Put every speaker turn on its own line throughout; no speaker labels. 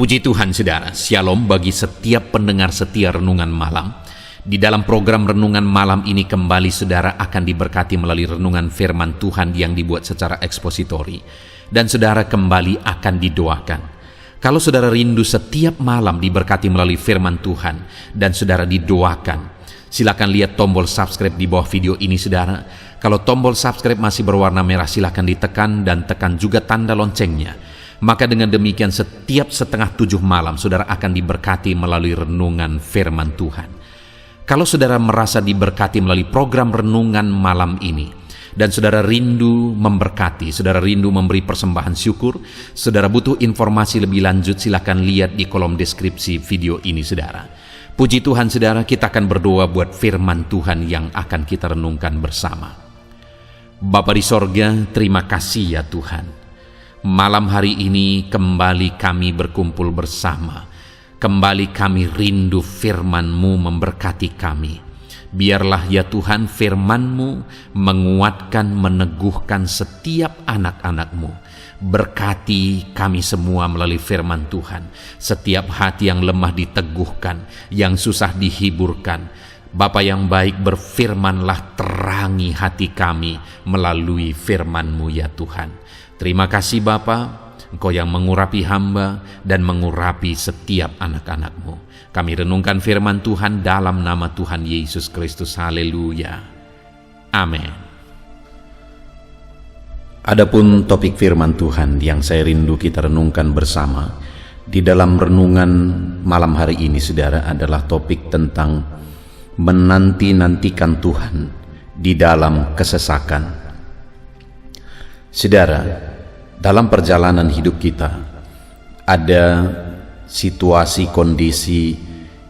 Puji Tuhan saudara, Shalom bagi setiap pendengar setia Renungan Malam. Di dalam program Renungan Malam ini kembali saudara akan diberkati melalui renungan firman Tuhan yang dibuat secara ekspositori. Dan saudara kembali akan didoakan. Kalau saudara rindu setiap malam diberkati melalui firman Tuhan dan saudara didoakan, silakan lihat tombol subscribe di bawah video ini saudara. Kalau tombol subscribe masih berwarna merah silakan ditekan dan tekan juga tanda loncengnya. Maka dengan demikian setiap 6:30 malam saudara akan diberkati melalui renungan firman Tuhan. Kalau saudara merasa diberkati melalui program renungan malam ini, dan saudara rindu memberkati, saudara rindu memberi persembahan syukur, saudara butuh informasi lebih lanjut, silakan lihat di kolom deskripsi video ini saudara. Puji Tuhan saudara, kita akan berdoa buat firman Tuhan yang akan kita renungkan bersama. Bapa di sorga, terima kasih ya Tuhan. Malam hari ini kembali kami berkumpul bersama. Kembali kami rindu firman-Mu memberkati kami. Biarlah ya Tuhan firman-Mu menguatkan, meneguhkan setiap anak-anak-Mu. Berkati kami semua melalui firman Tuhan. Setiap hati yang lemah diteguhkan, yang susah dihiburkan. Bapa yang baik, berfirmanlah, terangi hati kami melalui firman-Mu ya Tuhan. Terima kasih Bapa, Engkau yang mengurapi hamba dan mengurapi setiap anak-anak-Mu. Kami renungkan firman Tuhan dalam nama Tuhan Yesus Kristus. Haleluya. Amin. Adapun topik firman Tuhan yang saya rindu kita renungkan bersama di dalam renungan malam hari ini saudara adalah topik tentang menanti-nantikan Tuhan di dalam kesesakan. Saudara, dalam perjalanan hidup kita ada situasi kondisi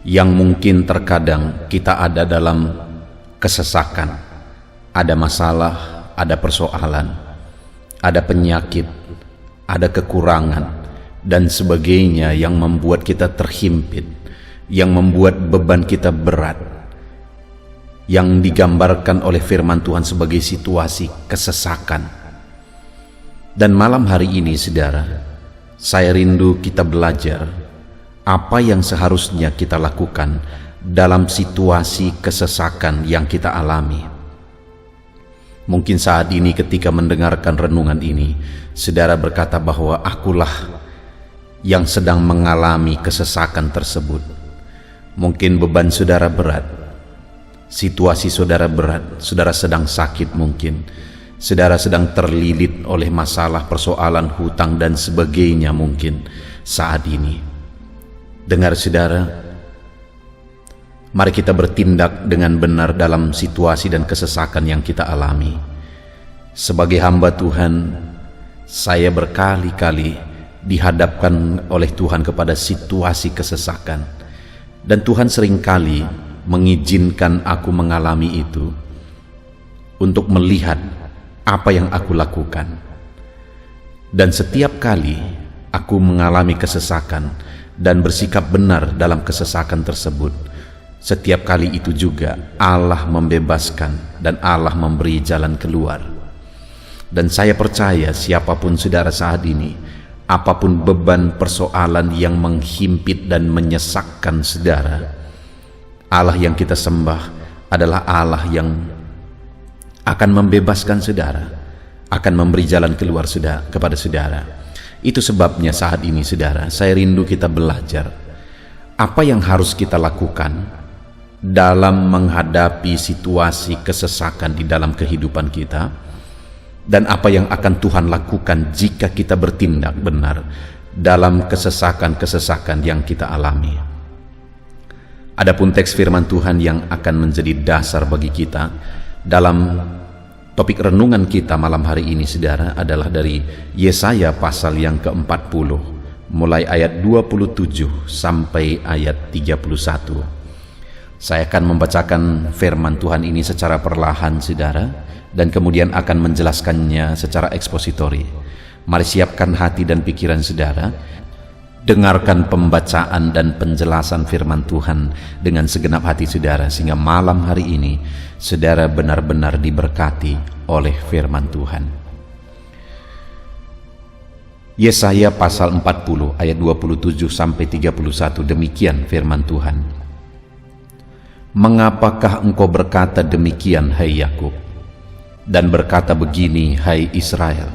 yang mungkin terkadang kita ada dalam kesesakan. Ada masalah, ada persoalan, ada penyakit, ada kekurangan dan sebagainya yang membuat kita terhimpit, yang membuat beban kita berat, yang digambarkan oleh firman Tuhan sebagai situasi kesesakan. Dan malam hari ini saudara, saya rindu kita belajar apa yang seharusnya kita lakukan dalam situasi kesesakan yang kita alami. Mungkin saat ini ketika mendengarkan renungan ini, saudara berkata bahwa akulah yang sedang mengalami kesesakan tersebut. Mungkin beban saudara berat, situasi saudara berat, saudara sedang sakit mungkin. Saudara sedang terlilit oleh masalah, persoalan, hutang dan sebagainya mungkin saat ini. Dengar saudara, mari kita bertindak dengan benar dalam situasi dan kesesakan yang kita alami. Sebagai hamba Tuhan, saya berkali-kali dihadapkan oleh Tuhan kepada situasi kesesakan. Dan Tuhan seringkali mengizinkan aku mengalami itu untuk melihat apa yang aku lakukan. Dan setiap kali aku mengalami kesesakan dan bersikap benar dalam kesesakan tersebut, setiap kali itu juga Allah membebaskan dan Allah memberi jalan keluar. Dan saya percaya siapapun saudara saat ini, apapun beban persoalan yang menghimpit dan menyesakkan saudara, Allah yang kita sembah adalah Allah yang akan membebaskan saudara, akan memberi jalan keluar kepada saudara. Itu sebabnya saat ini saudara, saya rindu kita belajar apa yang harus kita lakukan dalam menghadapi situasi kesesakan di dalam kehidupan kita, dan apa yang akan Tuhan lakukan jika kita bertindak benar dalam kesesakan-kesesakan yang kita alami. Adapun teks firman Tuhan yang akan menjadi dasar bagi kita dalam topik renungan kita malam hari ini saudara adalah dari Yesaya pasal yang ke-40 mulai ayat 27 sampai ayat 31. Saya akan membacakan firman Tuhan ini secara perlahan saudara, dan kemudian akan menjelaskannya secara ekspositori. Mari siapkan hati dan pikiran saudara, dengarkan pembacaan dan penjelasan firman Tuhan dengan segenap hati saudara, sehingga malam hari ini saudara benar-benar diberkati oleh firman Tuhan. Yesaya pasal 40 ayat 27 sampai 31, demikian firman Tuhan. Mengapakah engkau berkata demikian, hai Yakub, dan berkata begini, hai Israel?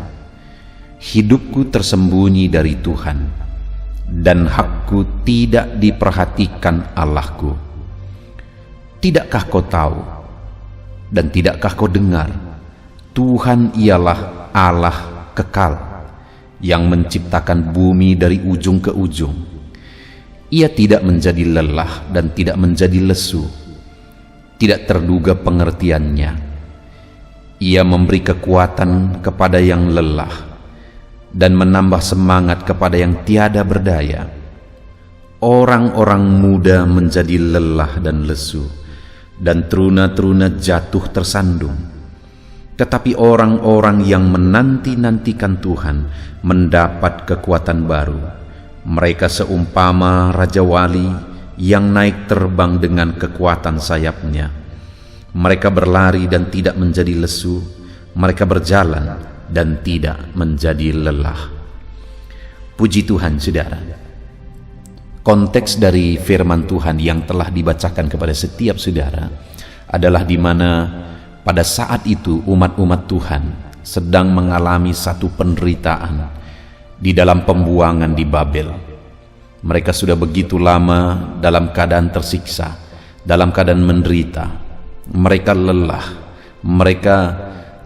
Hidupku tersembunyi dari Tuhan, dan hakku tidak diperhatikan Allahku. Tidakkah kau tahu, dan tidakkah kau dengar? Tuhan ialah Allah kekal, yang menciptakan bumi dari ujung ke ujung. Ia tidak menjadi lelah dan tidak menjadi lesu, tidak terduga pengertiannya. Ia memberi kekuatan kepada yang lelah dan menambah semangat kepada yang tiada berdaya. Orang-orang muda menjadi lelah dan lesu, dan teruna-teruna jatuh tersandung. Tetapi orang-orang yang menanti-nantikan Tuhan mendapat kekuatan baru. Mereka seumpama Raja Wali yang naik terbang dengan kekuatan sayapnya. Mereka berlari dan tidak menjadi lesu, mereka berjalan dan tidak menjadi lelah. Puji Tuhan, saudara. Konteks dari firman Tuhan yang telah dibacakan kepada setiap saudara adalah di mana pada saat itu umat-umat Tuhan sedang mengalami satu penderitaan di dalam pembuangan di Babel. Mereka sudah begitu lama dalam keadaan tersiksa, dalam keadaan menderita. Mereka lelah, mereka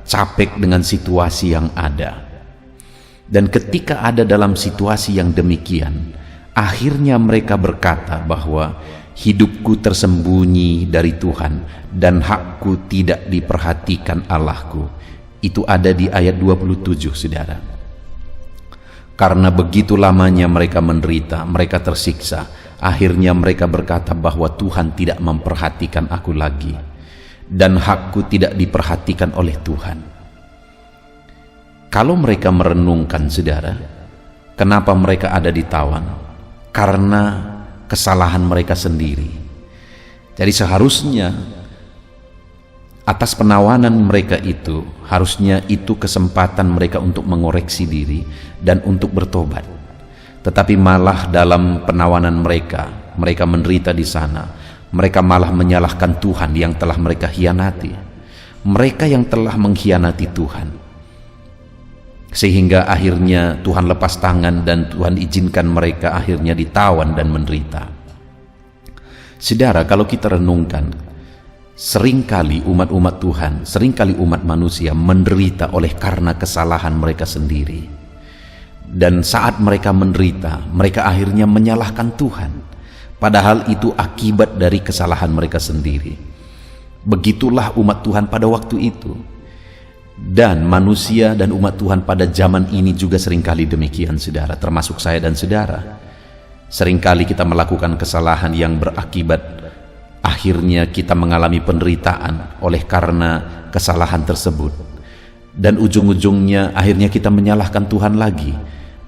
capek dengan situasi yang ada. Dan ketika ada dalam situasi yang demikian, akhirnya mereka berkata bahwa hidupku tersembunyi dari Tuhan dan hakku tidak diperhatikan Allahku. Itu ada di ayat 27, saudara. Karena begitu lamanya mereka menderita, mereka tersiksa, akhirnya mereka berkata bahwa Tuhan tidak memperhatikan aku lagi dan hakku tidak diperhatikan oleh Tuhan. Kalau mereka merenungkan, saudara, kenapa mereka ada ditawan? Karena kesalahan mereka sendiri. Jadi seharusnya atas penawanan mereka itu, harusnya itu kesempatan mereka untuk mengoreksi diri dan untuk bertobat. Tetapi malah dalam penawanan mereka menderita di sana. Mereka malah menyalahkan Tuhan yang telah mereka hianati. Mereka yang telah mengkhianati Tuhan. Sehingga akhirnya Tuhan lepas tangan dan Tuhan izinkan mereka akhirnya ditawan dan menderita. Saudara, kalau kita renungkan, seringkali umat-umat Tuhan, seringkali umat manusia menderita oleh karena kesalahan mereka sendiri. Dan saat mereka menderita, mereka akhirnya menyalahkan Tuhan. Padahal itu akibat dari kesalahan mereka sendiri. Begitulah umat Tuhan pada waktu itu. Dan manusia dan umat Tuhan pada zaman ini juga seringkali demikian, saudara, termasuk saya dan saudara. Seringkali kita melakukan kesalahan yang berakibat akhirnya kita mengalami penderitaan oleh karena kesalahan tersebut. Dan ujung-ujungnya akhirnya kita menyalahkan Tuhan lagi.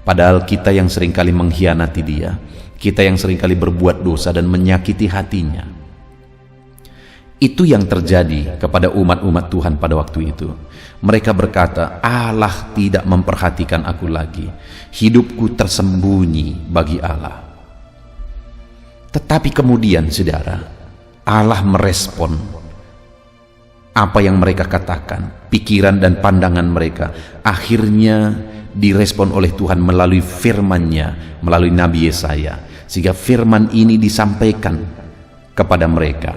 Padahal kita yang seringkali mengkhianati Dia, kita yang seringkali berbuat dosa dan menyakiti hatinya. Itu yang terjadi kepada umat-umat Tuhan pada waktu itu. Mereka berkata, Allah tidak memperhatikan aku lagi. Hidupku tersembunyi bagi Allah. Tetapi kemudian, saudara, Allah merespon apa yang mereka katakan. Pikiran dan pandangan mereka akhirnya direspon oleh Tuhan melalui firman-Nya, melalui Nabi Yesaya. Sehingga firman ini disampaikan kepada mereka.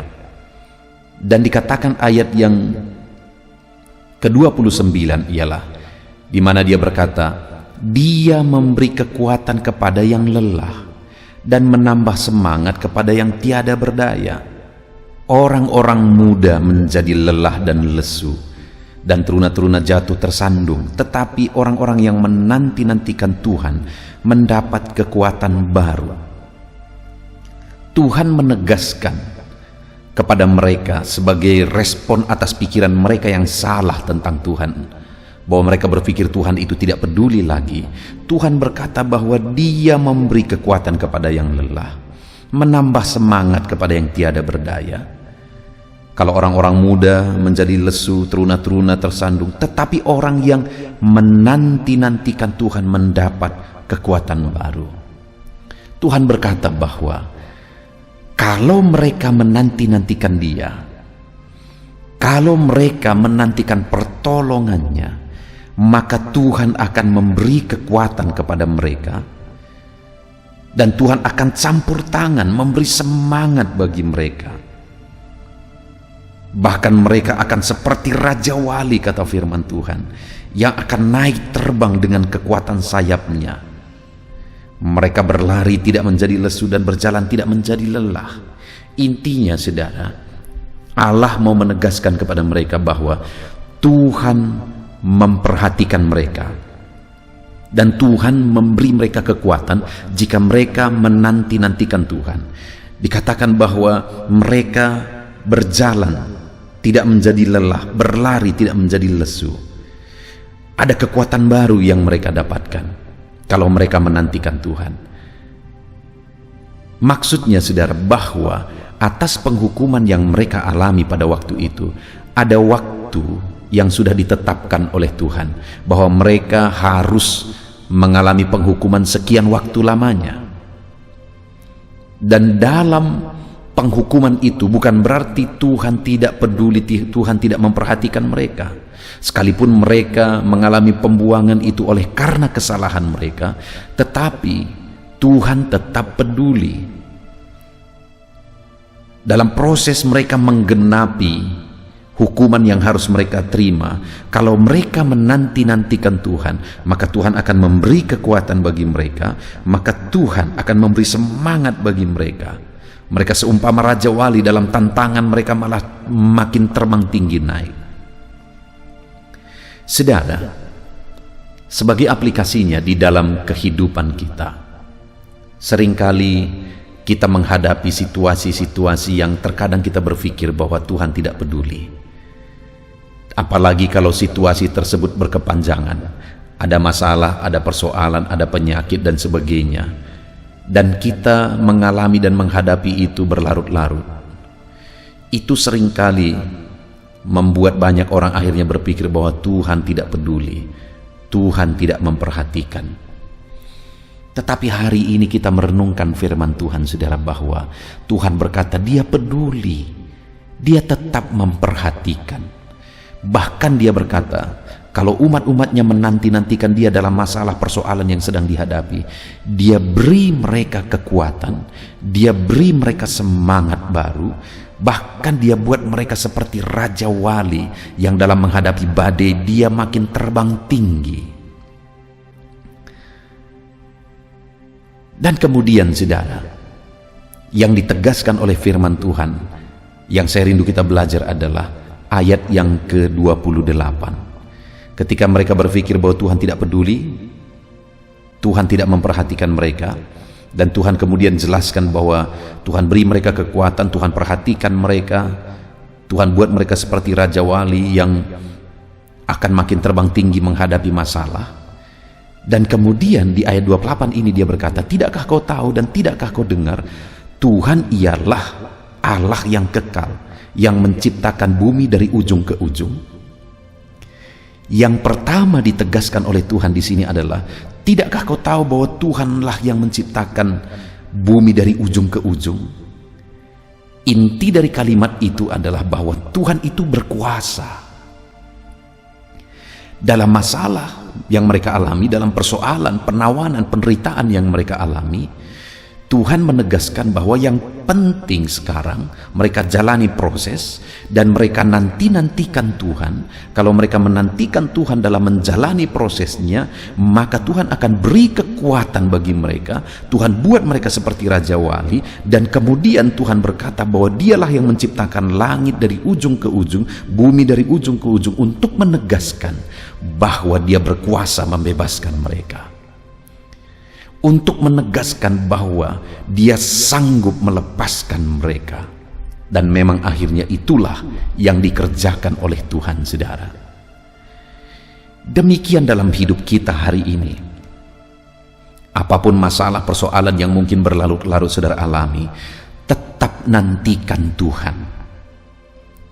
Dan dikatakan ayat yang ke-29 ialah di mana dia berkata, Dia memberi kekuatan kepada yang lelah dan menambah semangat kepada yang tiada berdaya. Orang-orang muda menjadi lelah dan lesu, dan teruna-teruna jatuh tersandung. Tetapi orang-orang yang menanti-nantikan Tuhan mendapat kekuatan baru. Tuhan menegaskan kepada mereka sebagai respon atas pikiran mereka yang salah tentang Tuhan, bahwa mereka berpikir Tuhan itu tidak peduli lagi. Tuhan berkata bahwa Dia memberi kekuatan kepada yang lelah, menambah semangat kepada yang tiada berdaya. Kalau orang-orang muda menjadi lesu, teruna-teruna tersandung, tetapi orang yang menanti-nantikan Tuhan mendapat kekuatan baru. Tuhan berkata bahwa kalau mereka menanti-nantikan Dia, kalau mereka menantikan pertolongannya, maka Tuhan akan memberi kekuatan kepada mereka, dan Tuhan akan campur tangan memberi semangat bagi mereka. Bahkan mereka akan seperti Raja Wali, kata firman Tuhan, yang akan naik terbang dengan kekuatan sayapnya. Mereka berlari tidak menjadi lesu dan berjalan tidak menjadi lelah. Intinya, saudara, Allah mau menegaskan kepada mereka bahwa Tuhan memperhatikan mereka, dan Tuhan memberi mereka kekuatan jika mereka menanti-nantikan Tuhan. Dikatakan bahwa mereka berjalan tidak menjadi lelah, berlari tidak menjadi lesu. Ada kekuatan baru yang mereka dapatkan kalau mereka menantikan Tuhan. Maksudnya, saudara, bahwa atas penghukuman yang mereka alami pada waktu itu, ada waktu yang sudah ditetapkan oleh Tuhan bahwa mereka harus mengalami penghukuman sekian waktu lamanya. Dan dalam penghukuman itu bukan berarti Tuhan tidak peduli, Tuhan tidak memperhatikan mereka. Sekalipun mereka mengalami pembuangan itu oleh karena kesalahan mereka, tetapi Tuhan tetap peduli. Dalam proses mereka menggenapi hukuman yang harus mereka terima, kalau mereka menanti-nantikan Tuhan, maka Tuhan akan memberi kekuatan bagi mereka, maka Tuhan akan memberi semangat bagi mereka. Mereka seumpama Raja Wali, dalam tantangan mereka malah makin terbang tinggi naik. Saudara, sebagai aplikasinya di dalam kehidupan kita, seringkali kita menghadapi situasi-situasi yang terkadang kita berpikir bahwa Tuhan tidak peduli. Apalagi kalau situasi tersebut berkepanjangan, ada masalah, ada persoalan, ada penyakit dan sebagainya, dan kita mengalami dan menghadapi itu berlarut-larut. Itu seringkali membuat banyak orang akhirnya berpikir bahwa Tuhan tidak peduli, Tuhan tidak memperhatikan. Tetapi hari ini kita merenungkan firman Tuhan, saudara, bahwa Tuhan berkata Dia peduli, Dia tetap memperhatikan. Bahkan Dia berkata, kalau umat-umatnya menanti-nantikan Dia dalam masalah persoalan yang sedang dihadapi, Dia beri mereka kekuatan, Dia beri mereka semangat baru, bahkan Dia buat mereka seperti Raja Wali yang dalam menghadapi badai dia makin terbang tinggi. Dan kemudian, saudara, yang ditegaskan oleh firman Tuhan yang saya rindu kita belajar adalah ayat yang ke-28. Ketika mereka berpikir bahwa Tuhan tidak peduli, Tuhan tidak memperhatikan mereka, dan Tuhan kemudian jelaskan bahwa Tuhan beri mereka kekuatan, Tuhan perhatikan mereka, Tuhan buat mereka seperti Raja Wali yang akan makin terbang tinggi menghadapi masalah. Dan kemudian di ayat 28 ini Dia berkata, tidakkah kau tahu dan tidakkah kau dengar, Tuhan ialah Allah yang kekal, yang menciptakan bumi dari ujung ke ujung. Yang pertama ditegaskan oleh Tuhan di sini adalah, tidakkah kau tahu bahwa Tuhanlah yang menciptakan bumi dari ujung ke ujung? Inti dari kalimat itu adalah bahwa Tuhan itu berkuasa. Dalam masalah yang mereka alami, dalam persoalan, penawanan, penderitaan yang mereka alami, Tuhan menegaskan bahwa yang penting sekarang mereka jalani proses dan mereka nanti-nantikan Tuhan. Kalau mereka menantikan Tuhan dalam menjalani prosesnya, maka Tuhan akan beri kekuatan bagi mereka. Tuhan buat mereka seperti Raja Wali, dan kemudian Tuhan berkata bahwa Dialah yang menciptakan langit dari ujung ke ujung, bumi dari ujung ke ujung, untuk menegaskan bahwa Dia berkuasa membebaskan mereka, untuk menegaskan bahwa Dia sanggup melepaskan mereka. Dan memang akhirnya itulah yang dikerjakan oleh Tuhan, saudara. Demikian dalam hidup kita hari ini. Apapun masalah persoalan yang mungkin berlarut-larut saudara alami, tetap nantikan Tuhan.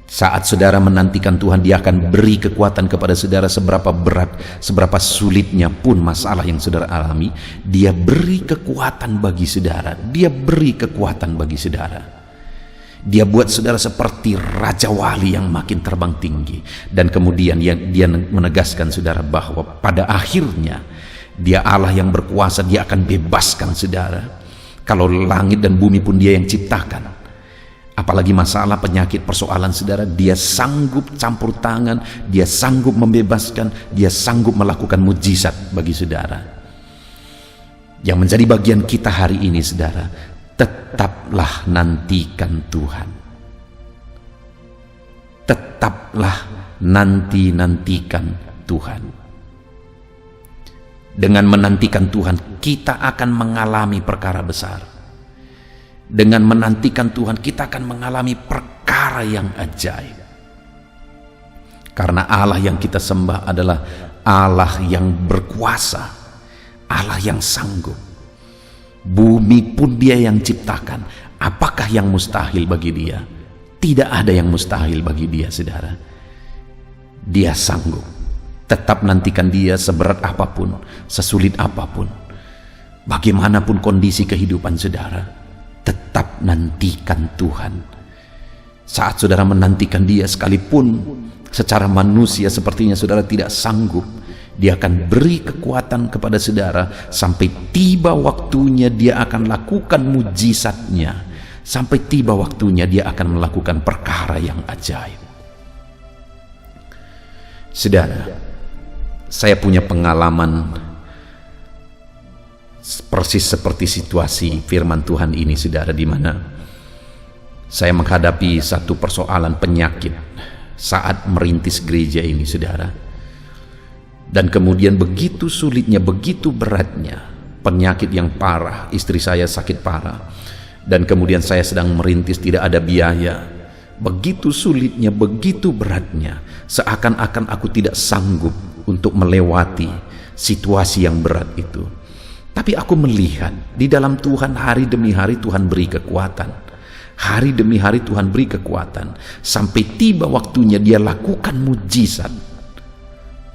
Saat saudara menantikan Tuhan, Dia akan beri kekuatan kepada saudara. Seberapa berat, seberapa sulitnya pun masalah yang saudara alami, Dia beri kekuatan bagi saudara. Dia beri kekuatan bagi saudara. Dia buat saudara seperti Raja Wali yang makin terbang tinggi. Dan kemudian Dia menegaskan saudara bahwa pada akhirnya Dia Allah yang berkuasa. Dia akan bebaskan saudara. Kalau langit dan bumi pun Dia yang ciptakan, apalagi masalah, penyakit, persoalan saudara, Dia sanggup campur tangan, Dia sanggup membebaskan, Dia sanggup melakukan mujizat bagi saudara. Yang menjadi bagian kita hari ini saudara, tetaplah nantikan Tuhan. Tetaplah nantikan Tuhan. Dengan menantikan Tuhan, kita akan mengalami perkara besar. Dengan menantikan Tuhan, kita akan mengalami perkara yang ajaib. Karena Allah yang kita sembah adalah Allah yang berkuasa, Allah yang sanggup. Bumi pun Dia yang ciptakan. Apakah yang mustahil bagi Dia? Tidak ada yang mustahil bagi Dia, saudara. Dia sanggup. Tetap nantikan Dia seberat apapun, sesulit apapun. Bagaimanapun kondisi kehidupan saudara, tetap nantikan Tuhan. Saat saudara menantikan Dia, sekalipun secara manusia sepertinya saudara tidak sanggup, Dia akan beri kekuatan kepada saudara. Sampai tiba waktunya Dia akan lakukan mujizatnya. Sampai tiba waktunya Dia akan melakukan perkara yang ajaib. Saudara, saya punya pengalaman persis seperti situasi firman Tuhan ini, saudara, di mana saya menghadapi satu persoalan penyakit saat merintis gereja ini, saudara. Dan kemudian begitu sulitnya, begitu beratnya, penyakit yang parah, istri saya sakit parah, dan kemudian saya sedang merintis, tidak ada biaya. Begitu sulitnya, begitu beratnya, seakan-akan aku tidak sanggup untuk melewati situasi yang berat itu. Tapi aku melihat di dalam Tuhan, hari demi hari Tuhan beri kekuatan. Hari demi hari Tuhan beri kekuatan. Sampai tiba waktunya Dia lakukan mujizat.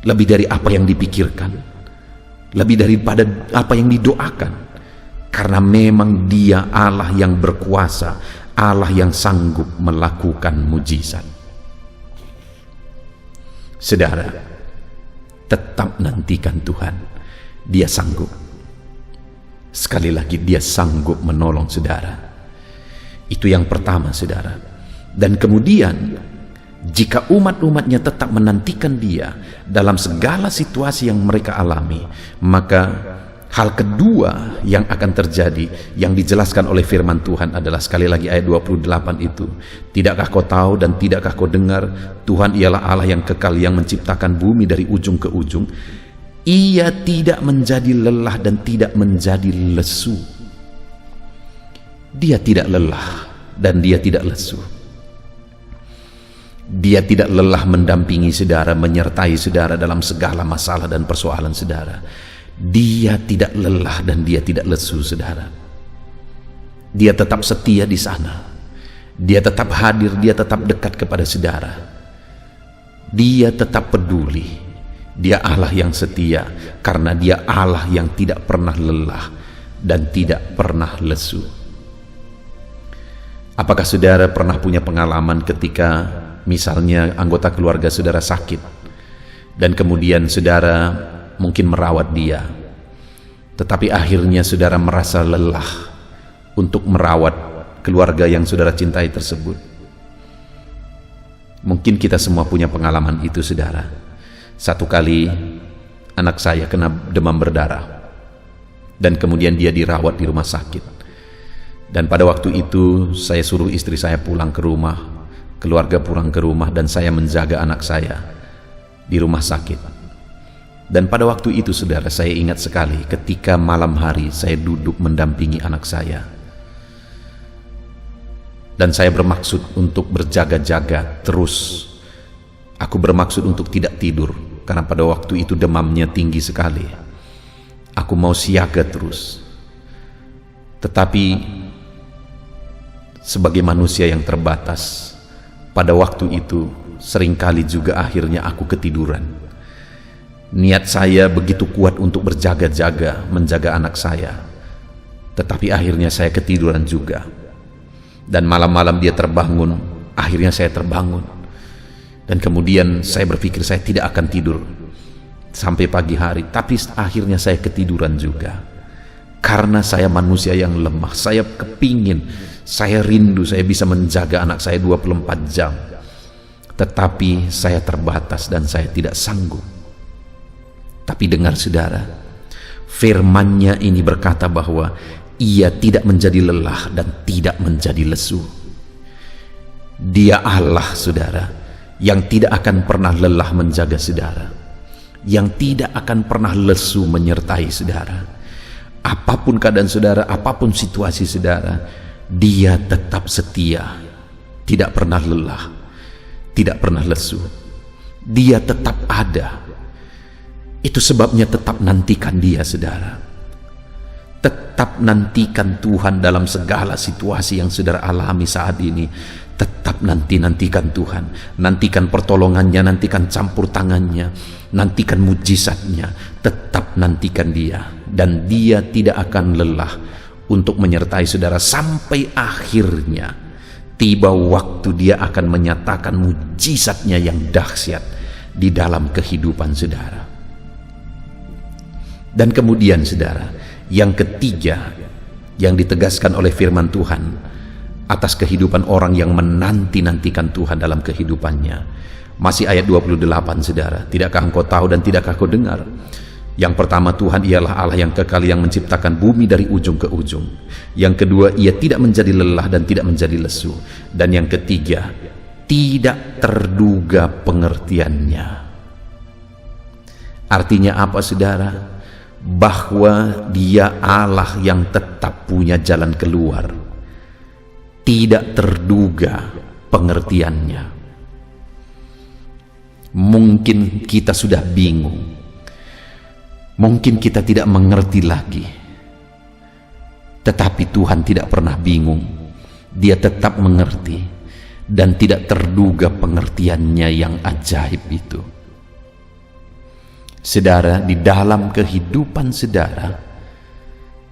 Lebih dari apa yang dipikirkan. Lebih daripada apa yang didoakan. Karena memang Dia Allah yang berkuasa. Allah yang sanggup melakukan mujizat. Saudara, tetap nantikan Tuhan. Dia sanggup. Sekali lagi, Dia sanggup menolong saudara. Itu yang pertama, saudara. Dan kemudian, jika umat-umatnya tetap menantikan Dia dalam segala situasi yang mereka alami, maka hal kedua yang akan terjadi, yang dijelaskan oleh firman Tuhan adalah, sekali lagi ayat 28 itu, tidakkah kau tahu dan tidakkah kau dengar, Tuhan ialah Allah yang kekal, yang menciptakan bumi dari ujung ke ujung. Ia tidak menjadi lelah dan tidak menjadi lesu. Dia tidak lelah dan Dia tidak lesu. Dia tidak lelah mendampingi saudara, menyertai saudara dalam segala masalah dan persoalan saudara. Dia tidak lelah dan Dia tidak lesu, saudara. Dia tetap setia di sana. Dia tetap hadir, Dia tetap dekat kepada saudara. Dia tetap peduli. Dia Allah yang setia, karena Dia Allah yang tidak pernah lelah dan tidak pernah lesu. Apakah saudara pernah punya pengalaman ketika misalnya anggota keluarga saudara sakit, dan kemudian saudara mungkin merawat dia, tetapi akhirnya saudara merasa lelah untuk merawat keluarga yang saudara cintai tersebut? Mungkin kita semua punya pengalaman itu, saudara. Satu kali anak saya kena demam berdarah, dan kemudian dia dirawat di rumah sakit. Dan pada waktu itu saya suruh istri saya pulang ke rumah, keluarga pulang ke rumah, dan saya menjaga anak saya di rumah sakit. Dan pada waktu itu, saudara, saya ingat sekali ketika malam hari saya duduk mendampingi anak saya, dan saya bermaksud untuk berjaga-jaga terus. Aku bermaksud untuk tidak tidur, karena pada waktu itu demamnya tinggi sekali. Aku mau siaga terus. Tetapi sebagai manusia yang terbatas, Pada waktu itu, seringkali juga akhirnya aku ketiduran. Niat saya begitu kuat untuk berjaga-jaga menjaga anak saya, tetapi akhirnya saya ketiduran juga. Dan malam-malam dia terbangun, akhirnya saya terbangun. Dan kemudian saya berpikir saya tidak akan tidur sampai pagi hari, tapi akhirnya saya ketiduran juga. Karena saya manusia yang lemah, saya kepingin, saya rindu saya bisa menjaga anak saya 24 jam. Tetapi saya terbatas dan saya tidak sanggup. Tapi dengar saudara, firman-Nya ini berkata bahwa Ia tidak menjadi lelah dan tidak menjadi lesu. Dia Allah, saudara, yang tidak akan pernah lelah menjaga saudara, yang tidak akan pernah lesu menyertai saudara. Apapun keadaan saudara, apapun situasi saudara, Dia tetap setia, tidak pernah lelah, tidak pernah lesu. Dia tetap ada. Itu sebabnya tetap nantikan Dia, saudara. Tetap nantikan Tuhan dalam segala situasi yang saudara alami saat ini. Tetap nantikan Tuhan, nantikan pertolongannya, nantikan campur tangannya, nantikan mujizatnya. Tetap nantikan Dia, dan Dia tidak akan lelah untuk menyertai saudara sampai akhirnya tiba waktu Dia akan menyatakan mujizatnya yang dahsyat di dalam kehidupan saudara. Dan kemudian saudara, yang ketiga yang ditegaskan oleh firman Tuhan atas kehidupan orang yang menanti-nantikan Tuhan dalam kehidupannya, masih ayat 28 saudara. Tidakkah engkau tahu dan tidakkah kau dengar? Yang pertama, Tuhan ialah Allah yang kekal, yang menciptakan bumi dari ujung ke ujung. Yang kedua, Ia tidak menjadi lelah dan tidak menjadi lesu. Dan yang ketiga, tidak terduga pengertiannya. Artinya apa saudara? Bahwa Dia Allah yang tetap punya jalan keluar, tidak terduga pengertiannya. Mungkin kita sudah bingung, mungkin kita tidak mengerti lagi, tetapi Tuhan tidak pernah bingung. Dia tetap mengerti dan tidak terduga pengertiannya yang ajaib itu. Saudara, di dalam kehidupan saudara,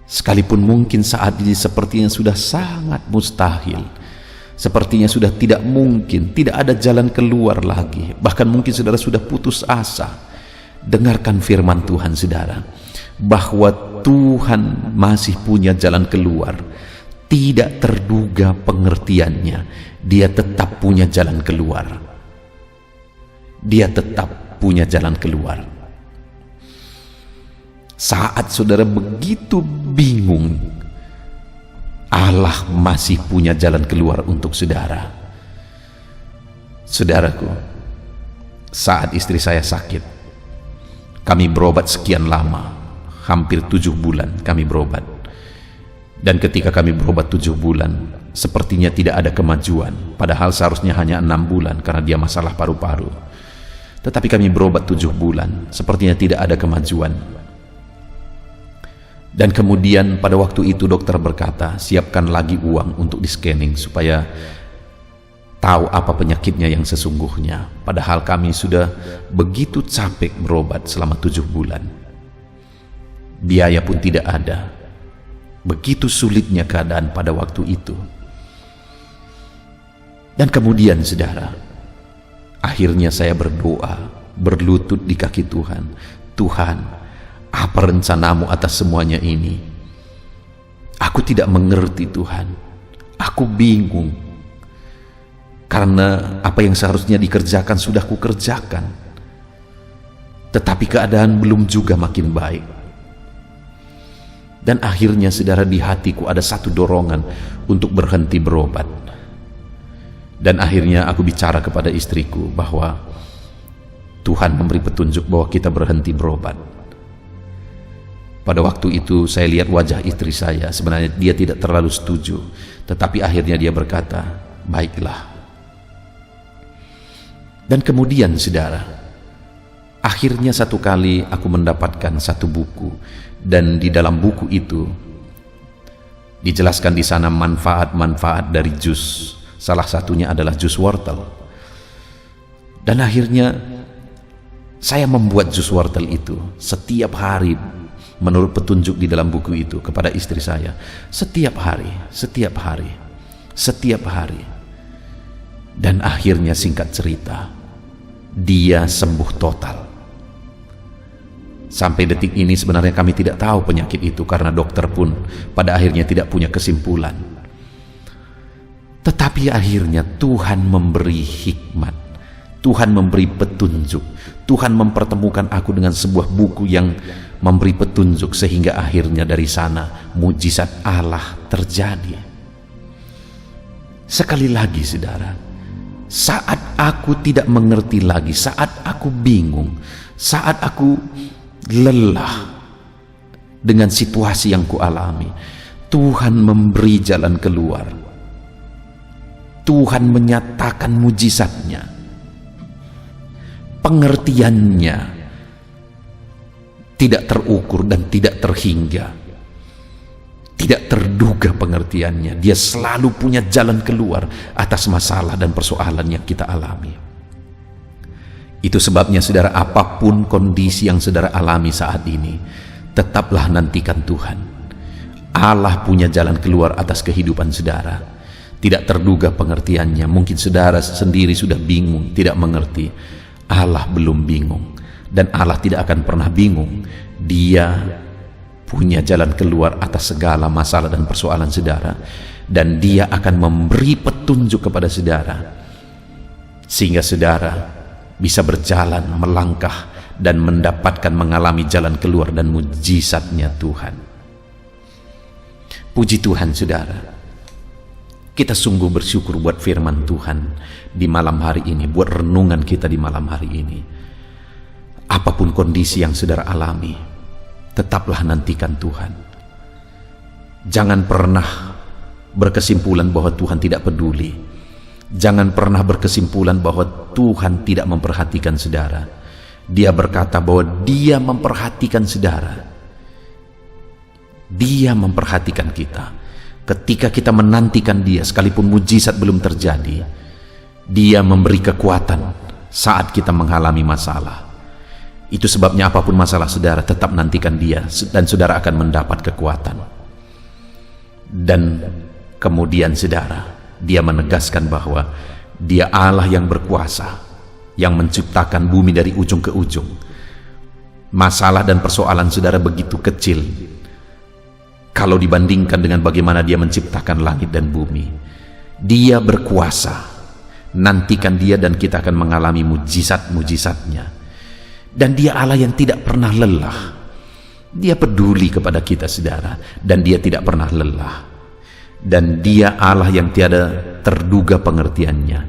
sekalipun mungkin saat ini sepertinya sudah sangat mustahil, sepertinya sudah tidak mungkin, tidak ada jalan keluar lagi, bahkan mungkin saudara sudah putus asa, dengarkan firman Tuhan saudara, bahwa Tuhan masih punya jalan keluar. Tidak terduga pengertiannya, Dia tetap punya jalan keluar. Dia tetap punya jalan keluar. Saat saudara begitu bingung, Allah masih punya jalan keluar untuk saudara. Saudaraku, saat istri saya sakit, kami berobat sekian lama, hampir 7 bulan kami berobat. Dan ketika kami berobat 7 bulan, sepertinya tidak ada kemajuan, padahal seharusnya hanya 6 bulan karena dia masalah paru-paru. Tetapi kami berobat 7 bulan, sepertinya tidak ada kemajuan. Dan kemudian pada waktu itu dokter berkata, siapkan lagi uang untuk di-scanning supaya tahu apa penyakitnya yang sesungguhnya. Padahal kami sudah begitu capek berobat selama 7 bulan. Biaya pun tidak ada. Begitu sulitnya keadaan pada waktu itu. Dan kemudian saudara, akhirnya saya berdoa, berlutut di kaki Tuhan. Tuhan, apa rencanamu atas semuanya ini? Aku tidak mengerti Tuhan. Aku bingung. Karena apa yang seharusnya dikerjakan sudah kukerjakan. Tetapi keadaan belum juga makin baik. Dan akhirnya saudara, di hatiku ada satu dorongan untuk berhenti berobat. Dan akhirnya aku bicara kepada istriku bahwa Tuhan memberi petunjuk bahwa kita berhenti berobat. Pada waktu itu saya lihat wajah istri saya, sebenarnya dia tidak terlalu setuju, tetapi akhirnya dia berkata, baiklah. Dan kemudian saudara, akhirnya satu kali aku mendapatkan satu buku, dan di dalam buku itu dijelaskan di sana manfaat-manfaat dari jus Salah satunya adalah jus wortel. Dan akhirnya saya membuat jus wortel itu setiap hari menurut petunjuk di dalam buku itu kepada istri saya. Setiap hari. Dan akhirnya singkat cerita, dia sembuh total. Sampai detik ini sebenarnya kami tidak tahu penyakit itu karena dokter pun pada akhirnya tidak punya kesimpulan. Tetapi akhirnya Tuhan memberi hikmat, Tuhan memberi petunjuk, Tuhan mempertemukan aku dengan sebuah buku yang memberi petunjuk, sehingga akhirnya dari sana mujizat Allah terjadi. Sekali lagi saudara, saat aku tidak mengerti lagi, saat aku bingung, saat aku lelah dengan situasi yang kualami, Tuhan memberi jalan keluar. Tuhan menyatakan mujizatnya, pengertiannya tidak terukur dan tidak terhingga, tidak terduga pengertiannya. Dia selalu punya jalan keluar atas masalah dan persoalan yang kita alami. Itu sebabnya saudara, apapun kondisi yang saudara alami saat ini, tetaplah nantikan Tuhan. Allah punya jalan keluar atas kehidupan saudara. Tidak terduga pengertiannya. Mungkin saudara sendiri sudah bingung, tidak mengerti. Allah belum bingung, dan Allah tidak akan pernah bingung. Dia punya jalan keluar atas segala masalah dan persoalan saudara, dan Dia akan memberi petunjuk kepada saudara sehingga saudara bisa berjalan, melangkah, dan mendapatkan mengalami jalan keluar dan mujizatnya Tuhan. Puji Tuhan saudara, kita sungguh bersyukur buat firman Tuhan di malam hari ini, buat renungan kita di malam hari ini. Apapun kondisi yang saudara alami, tetaplah nantikan Tuhan. Jangan pernah berkesimpulan bahwa Tuhan tidak peduli. Jangan pernah berkesimpulan bahwa Tuhan tidak memperhatikan saudara. Dia berkata bahwa Dia memperhatikan saudara. Dia memperhatikan kita. Ketika kita menantikan Dia, sekalipun mujizat belum terjadi, Dia memberi kekuatan saat kita mengalami masalah. Itu sebabnya apapun masalah saudara, tetap nantikan Dia, dan saudara akan mendapat kekuatan. Dan kemudian saudara, Dia menegaskan bahwa Dia Allah yang berkuasa, yang menciptakan bumi dari ujung ke ujung. Masalah dan persoalan saudara begitu kecil kalau dibandingkan dengan bagaimana Dia menciptakan langit dan bumi. Dia berkuasa. Nantikan Dia dan kita akan mengalami mujizat-mujizatnya. Dan Dia Allah yang tidak pernah lelah. Dia peduli kepada kita saudara, dan Dia tidak pernah lelah. Dan Dia Allah yang tiada terduga pengertiannya.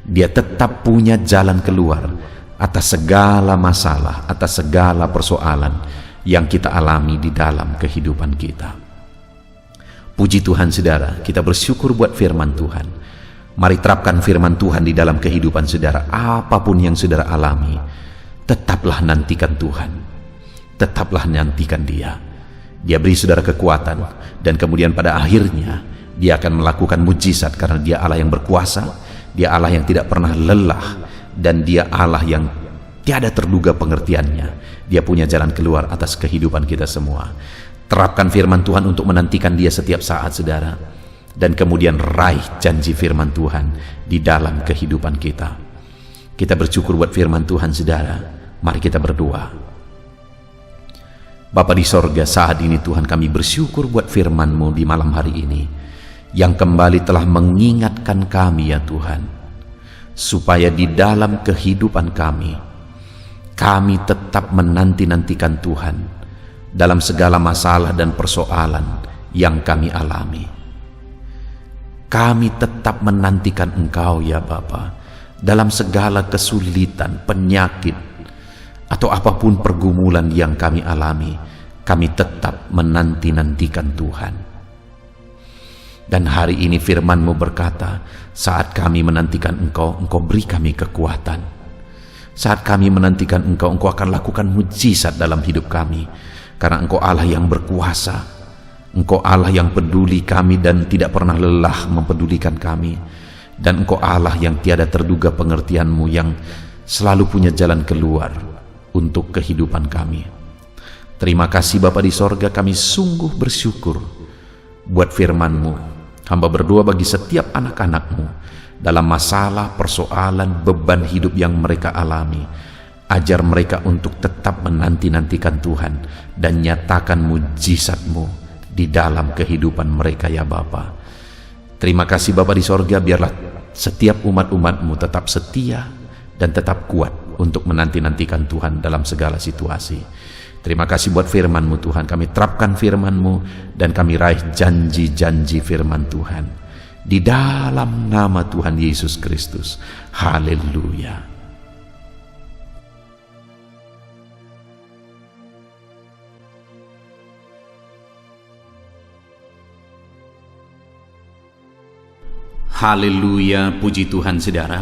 Dia tetap punya jalan keluar atas segala masalah, atas segala persoalan yang kita alami di dalam kehidupan kita. Puji Tuhan saudara, kita bersyukur buat firman Tuhan. Mari terapkan firman Tuhan di dalam kehidupan saudara. Apapun yang saudara alami, tetaplah nantikan Tuhan. Tetaplah nantikan Dia. Dia beri saudara kekuatan, dan kemudian pada akhirnya Dia akan melakukan mujizat karena Dia Allah yang berkuasa, Dia Allah yang tidak pernah lelah, dan Dia Allah yang tiada terduga pengertiannya. Dia punya jalan keluar atas kehidupan kita semua. Terapkan firman Tuhan untuk menantikan Dia setiap saat saudara, dan kemudian raih janji firman Tuhan di dalam kehidupan kita. Kita bersyukur buat firman Tuhan saudara. Mari kita berdoa. Bapa di sorga, saat ini Tuhan kami bersyukur buat firman-Mu di malam hari ini, yang kembali telah mengingatkan kami ya Tuhan, supaya di dalam kehidupan kami tetap menanti-nantikan Tuhan dalam segala masalah dan persoalan yang kami alami. Kami tetap menantikan Engkau ya Bapa, dalam segala kesulitan, penyakit, atau apapun pergumulan yang kami alami. Kami tetap menanti-nantikan Tuhan. Dan hari ini firman-Mu berkata, saat kami menantikan Engkau, Engkau beri kami kekuatan. Saat kami menantikan Engkau, Engkau akan lakukan mujizat dalam hidup kami. Karena Engkau Allah yang berkuasa, Engkau Allah yang peduli kami dan tidak pernah lelah mempedulikan kami. Dan Engkau Allah yang tiada terduga pengertian-Mu, yang selalu punya jalan keluar untuk kehidupan kami. Terima kasih Bapa di sorga, kami sungguh bersyukur buat firman-Mu. Hamba berdoa bagi setiap anak-anak-Mu dalam masalah, persoalan, beban hidup yang mereka alami. Ajar mereka untuk tetap menanti-nantikan Tuhan dan nyatakan mujizat-Mu di dalam kehidupan mereka ya Bapa. Terima kasih Bapa di sorga, biarlah setiap umat-umat-Mu tetap setia dan tetap kuat untuk menanti-nantikan Tuhan dalam segala situasi. Terima kasih buat firman-Mu Tuhan, kami terapkan firman-Mu dan kami raih janji-janji firman Tuhan. Di dalam nama Tuhan Yesus Kristus. Haleluya. Haleluya, puji Tuhan saudara.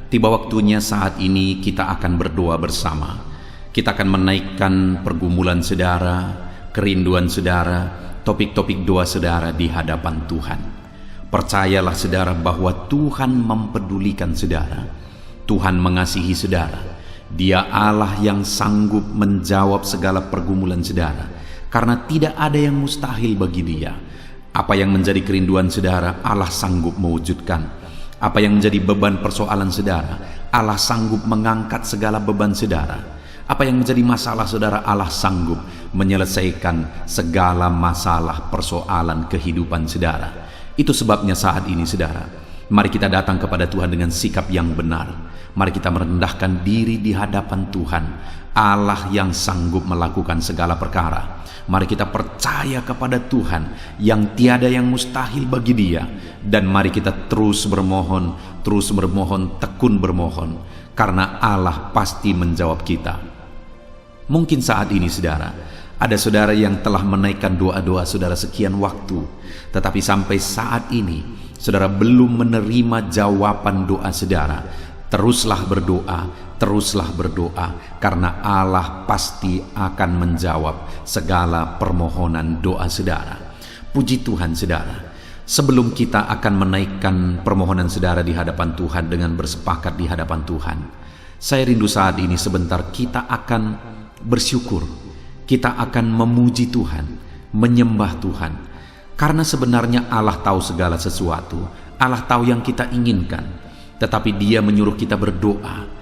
Tiba waktunya saat ini kita akan berdoa bersama. Kita akan menaikkan pergumulan saudara, kerinduan saudara, topik-topik doa saudara di hadapan Tuhan. Percayalah saudara bahwa Tuhan mempedulikan saudara. Tuhan mengasihi saudara. Dia Allah yang sanggup menjawab segala pergumulan saudara, karena tidak ada yang mustahil bagi Dia. Apa yang menjadi kerinduan saudara, Allah sanggup mewujudkan. Apa yang menjadi beban persoalan saudara, Allah sanggup mengangkat segala beban saudara. Apa yang menjadi masalah saudara, Allah sanggup menyelesaikan segala masalah persoalan kehidupan saudara. Itu sebabnya saat ini saudara, mari kita datang kepada Tuhan dengan sikap yang benar. Mari kita merendahkan diri di hadapan Tuhan, Allah yang sanggup melakukan segala perkara. Mari kita percaya kepada Tuhan yang tiada yang mustahil bagi Dia. Dan mari kita terus bermohon, tekun bermohon, karena Allah pasti menjawab kita. Mungkin saat ini saudara, ada saudara yang telah menaikkan doa-doa saudara sekian waktu, tetapi sampai saat ini saudara belum menerima jawaban doa saudara. Teruslah berdoa, karena Allah pasti akan menjawab segala permohonan doa saudara. Puji Tuhan saudara. Sebelum kita akan menaikkan permohonan saudara di hadapan Tuhan dengan bersepakat di hadapan Tuhan, saya rindu saat ini sebentar kita akan bersyukur, kita akan memuji Tuhan, menyembah Tuhan. Karena sebenarnya Allah tahu segala sesuatu, Allah tahu yang kita inginkan, tetapi Dia menyuruh kita berdoa.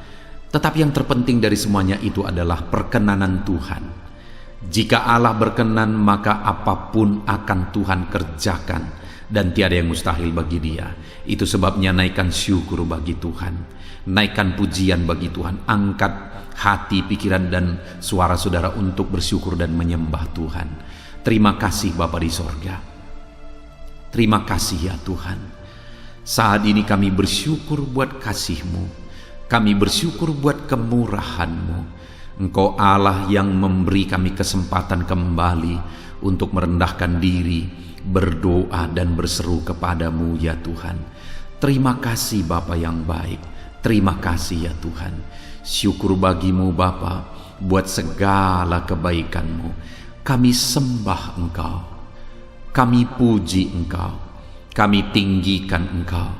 Tetapi yang terpenting dari semuanya itu adalah perkenanan Tuhan. Jika Allah berkenan, maka apapun akan Tuhan kerjakan, dan tiada yang mustahil bagi Dia. Itu sebabnya naikkan syukur bagi Tuhan, naikkan pujian bagi Tuhan, angkat hati, pikiran, dan suara saudara untuk bersyukur dan menyembah Tuhan. Terima kasih Bapa di sorga. Terima kasih ya Tuhan. Saat ini kami bersyukur buat kasih-Mu. Kami bersyukur buat kemurahan-Mu. Engkau Allah yang memberi kami kesempatan kembali untuk merendahkan diri, berdoa dan berseru kepadamu ya Tuhan. Terima kasih Bapa yang baik. Terima kasih ya Tuhan. Syukur bagimu Bapa buat segala kebaikan-Mu. Kami sembah Engkau, kami puji Engkau, kami tinggikan Engkau,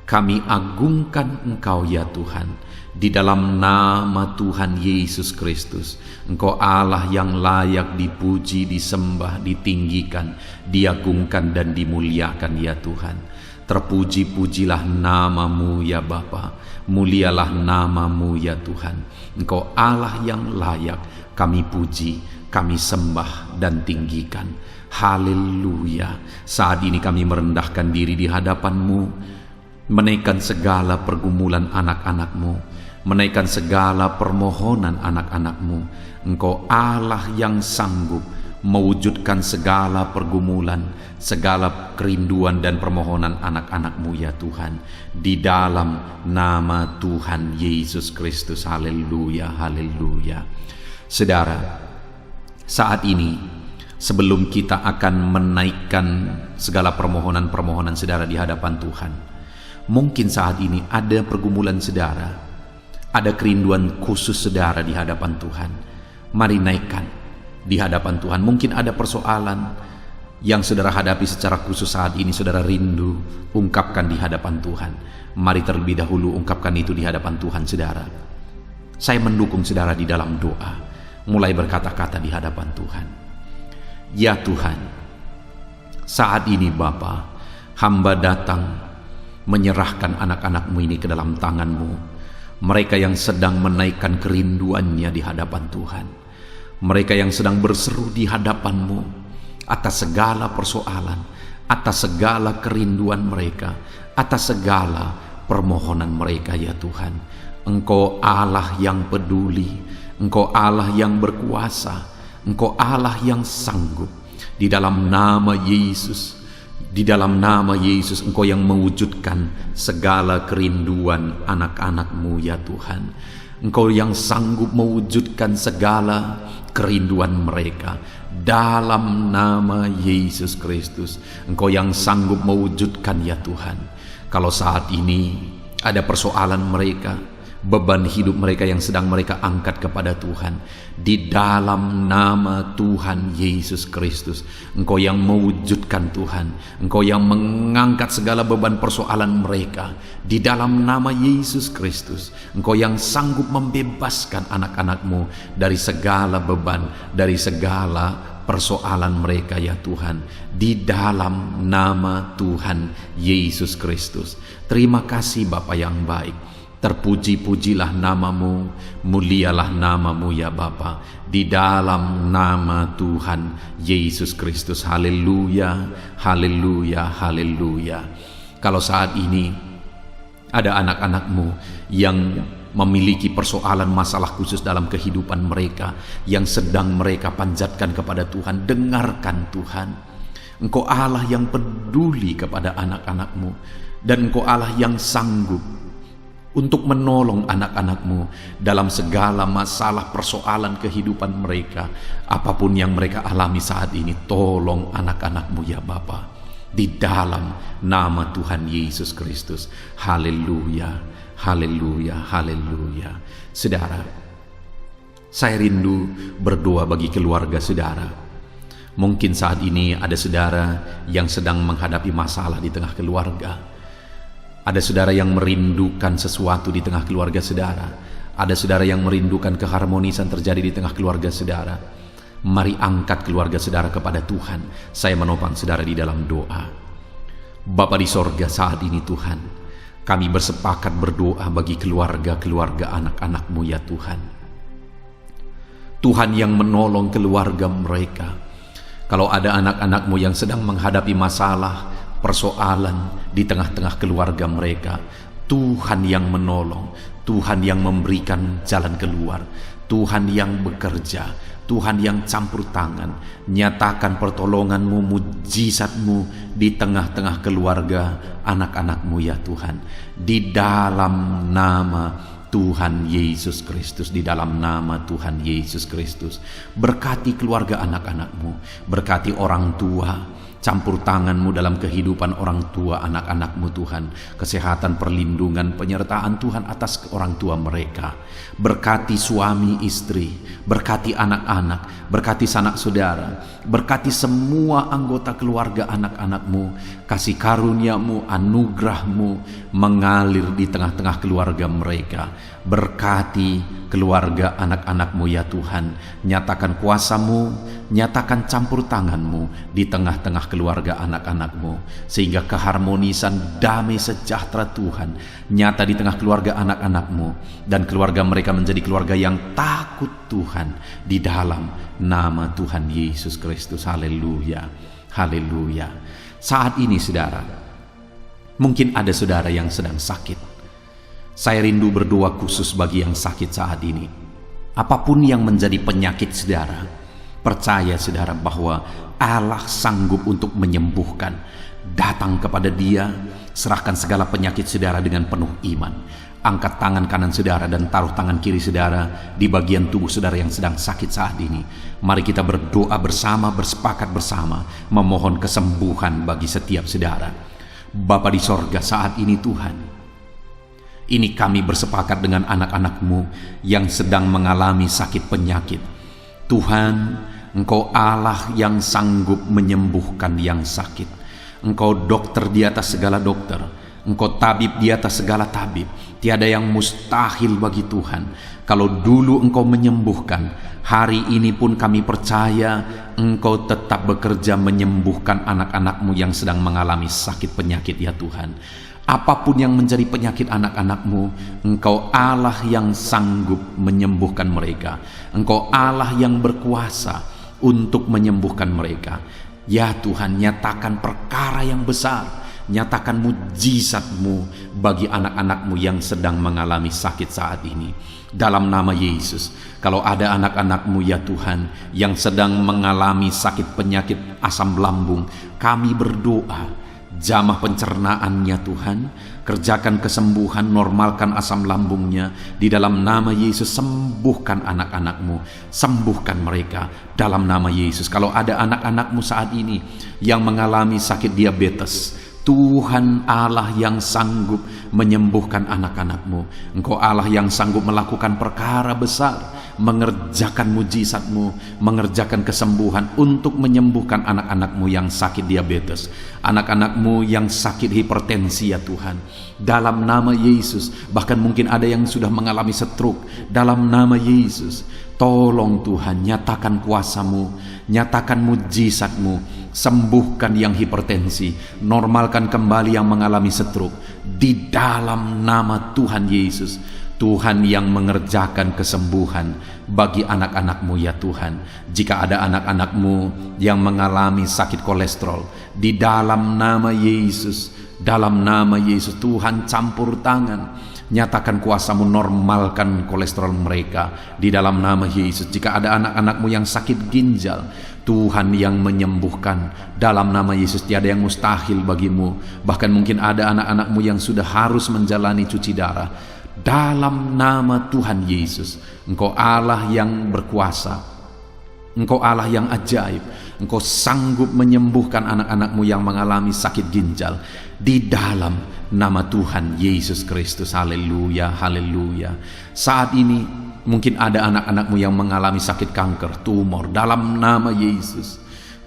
kami agungkan Engkau ya Tuhan. Di dalam nama Tuhan Yesus Kristus, Engkau Allah yang layak dipuji, disembah, ditinggikan, diagungkan dan dimuliakan ya Tuhan. Terpuji-pujilah nama-Mu ya Bapa, mulialah nama-Mu ya Tuhan. Engkau Allah yang layak kami puji, kami sembah dan tinggikan. Haleluya. Saat ini kami merendahkan diri di hadapan-Mu, menaikkan segala pergumulan anak-anak-Mu, menaikkan segala permohonan anak-anak-Mu. Engkau Allah yang sanggup mewujudkan segala pergumulan, segala kerinduan dan permohonan anak-anak-Mu ya Tuhan. Di dalam nama Tuhan Yesus Kristus. Haleluya, haleluya. Saudara, saat ini sebelum kita akan menaikkan segala permohonan-permohonan saudara di hadapan Tuhan, mungkin saat ini ada pergumulan saudara, ada kerinduan khusus saudara di hadapan Tuhan. Mari naikkan di hadapan Tuhan. Mungkin ada persoalan, Yang saudara hadapi secara khusus saat ini, saudara rindu, ungkapkan di hadapan Tuhan. Mari terlebih dahulu ungkapkan itu di hadapan Tuhan, saudara. Saya mendukung saudara di dalam doa. Mulai berkata-kata di hadapan Tuhan. Ya Tuhan, saat ini Bapa, hamba datang menyerahkan anak-anak-Mu ini ke dalam tangan-Mu. Mereka yang sedang menaikkan kerinduannya di hadapan Tuhan. Mereka yang sedang berseru di hadapan-Mu atas segala persoalan, atas segala kerinduan mereka, atas segala permohonan mereka, ya Tuhan. Engkau Allah yang peduli, Engkau Allah yang berkuasa, Engkau Allah yang sanggup. Di dalam nama Yesus, di dalam nama Yesus, Engkau yang mewujudkan segala kerinduan anak-anak-Mu, ya Tuhan. Engkau yang sanggup mewujudkan segala kerinduan mereka. Dalam nama Yesus Kristus, Engkau yang sanggup mewujudkan, ya Tuhan. Kalau saat ini ada persoalan mereka, beban hidup mereka yang sedang mereka angkat kepada Tuhan, di dalam nama Tuhan Yesus Kristus, Engkau yang mewujudkan, Tuhan. Engkau yang mengangkat segala beban persoalan mereka, di dalam nama Yesus Kristus. Engkau yang sanggup membebaskan anak-anak-Mu dari segala beban, dari segala persoalan mereka, ya Tuhan, di dalam nama Tuhan Yesus Kristus. Terima kasih Bapa yang baik. Terpuji-pujilah nama-Mu, mulialah nama-Mu, ya Bapa, di dalam nama Tuhan Yesus Kristus. Haleluya, haleluya, haleluya. Kalau saat ini ada anak-anak-Mu yang memiliki persoalan masalah khusus dalam kehidupan mereka, yang sedang mereka panjatkan kepada Tuhan, dengarkan Tuhan. Engkau Allah yang peduli kepada anak-anak-Mu, dan Engkau Allah yang sanggup untuk menolong anak-anak-Mu dalam segala masalah persoalan kehidupan mereka. Apapun yang mereka alami saat ini, tolong anak-anak-Mu, ya Bapa, di dalam nama Tuhan Yesus Kristus. Haleluya, haleluya, haleluya. Saudara, saya rindu berdoa bagi keluarga saudara. Mungkin saat ini ada saudara yang sedang menghadapi masalah di tengah keluarga. Ada saudara yang merindukan sesuatu di tengah keluarga saudara. Ada saudara yang merindukan keharmonisan terjadi di tengah keluarga saudara. Mari angkat keluarga saudara kepada Tuhan. Saya menopang saudara di dalam doa. Bapa di sorga, saat ini Tuhan, kami bersepakat berdoa bagi keluarga-keluarga anak-anak-Mu, ya Tuhan. Tuhan yang menolong keluarga mereka. Kalau ada anak-anak-Mu yang sedang menghadapi masalah, persoalan di tengah-tengah keluarga mereka, Tuhan yang menolong, Tuhan yang memberikan jalan keluar, Tuhan yang bekerja, Tuhan yang campur tangan. Nyatakan pertolongan-Mu, mujizat-Mu di tengah-tengah keluarga anak-anak-Mu, ya Tuhan. Di dalam nama Tuhan Yesus Kristus, di dalam nama Tuhan Yesus Kristus. Berkati keluarga anak-anak-Mu, berkati orang tua, campur tangan-Mu dalam kehidupan orang tua anak-anak-Mu, Tuhan. Kesehatan, perlindungan, penyertaan Tuhan atas orang tua mereka. Berkati suami istri, berkati anak-anak, berkati sanak saudara, berkati semua anggota keluarga anak-anak-Mu. Kasih karunia-Mu, anugerah-Mu mengalir di tengah-tengah keluarga mereka. Berkati keluarga anak-anak-Mu, ya Tuhan. Nyatakan kuasa-Mu, nyatakan campur tangan-Mu di tengah-tengah keluarga anak-anak-Mu, sehingga keharmonisan, damai sejahtera Tuhan nyata di tengah keluarga anak-anak-Mu, dan keluarga mereka menjadi keluarga yang takut Tuhan, di dalam nama Tuhan Yesus Kristus. Haleluya, haleluya. Saat ini saudara, mungkin ada saudara yang sedang sakit. Saya rindu berdoa khusus bagi yang sakit saat ini. Apapun yang menjadi penyakit saudara, percaya saudara bahwa Allah sanggup untuk menyembuhkan. Datang kepada Dia, serahkan segala penyakit saudara dengan penuh iman. Angkat tangan kanan saudara dan taruh tangan kiri saudara di bagian tubuh saudara yang sedang sakit saat ini. Mari kita berdoa bersama, bersepakat bersama, memohon kesembuhan bagi setiap saudara. Bapa di sorga, saat ini Tuhan, ini kami bersepakat dengan anak-anak-Mu yang sedang mengalami sakit penyakit. Tuhan, Engkau Allah yang sanggup menyembuhkan yang sakit. Engkau dokter di atas segala dokter. Engkau tabib di atas segala tabib. Tiada yang mustahil bagi Tuhan. Kalau dulu Engkau menyembuhkan, hari ini pun kami percaya Engkau tetap bekerja menyembuhkan anak-anak-Mu yang sedang mengalami sakit penyakit ya Tuhan. Apapun yang menjadi penyakit anak-anak-Mu, Engkau Allah yang sanggup menyembuhkan mereka. Engkau Allah yang berkuasa untuk menyembuhkan mereka. Ya Tuhan, nyatakan perkara yang besar, nyatakan mujizat-Mu bagi anak-anak-Mu yang sedang mengalami sakit saat ini. Dalam nama Yesus, kalau ada anak-anak-Mu ya Tuhan yang sedang mengalami sakit penyakit asam lambung, kami berdoa, jamah pencernaannya Tuhan, kerjakan kesembuhan, normalkan asam lambungnya. Di dalam nama Yesus, sembuhkan anak-anak-Mu, sembuhkan mereka dalam nama Yesus. Kalau ada anak-anak-Mu saat ini yang mengalami sakit diabetes, Tuhan Allah yang sanggup menyembuhkan anak-anak-Mu. Engkau Allah yang sanggup melakukan perkara besar, mengerjakan mujizat-Mu, mengerjakan kesembuhan untuk menyembuhkan anak-anak-Mu yang sakit diabetes, anak-anak-Mu yang sakit hipertensi ya Tuhan. Dalam nama Yesus, bahkan mungkin ada yang sudah mengalami stroke. Dalam nama Yesus, tolong Tuhan, nyatakan kuasa-Mu, nyatakan mujizat-Mu, sembuhkan yang hipertensi, normalkan kembali yang mengalami stroke. Di dalam nama Tuhan Yesus, Tuhan yang mengerjakan kesembuhan bagi anak-anak-Mu ya Tuhan. Jika ada anak-anak-Mu yang mengalami sakit kolesterol, di dalam nama Yesus, dalam nama Yesus, Tuhan campur tangan, nyatakan kuasa-Mu, normalkan kolesterol mereka di dalam nama Yesus. Jika ada anak-anak-Mu yang sakit ginjal, Tuhan yang menyembuhkan dalam nama Yesus. Tiada yang mustahil bagi-Mu. Bahkan mungkin ada anak-anak-Mu yang sudah harus menjalani cuci darah. Dalam nama Tuhan Yesus, Engkau Allah yang berkuasa, Engkau Allah yang ajaib. Engkau sanggup menyembuhkan anak-anak-Mu yang mengalami sakit ginjal di dalam nama Tuhan Yesus Kristus. Haleluya, haleluya. Saat ini mungkin ada anak-anak-Mu yang mengalami sakit kanker, tumor. Dalam nama Yesus,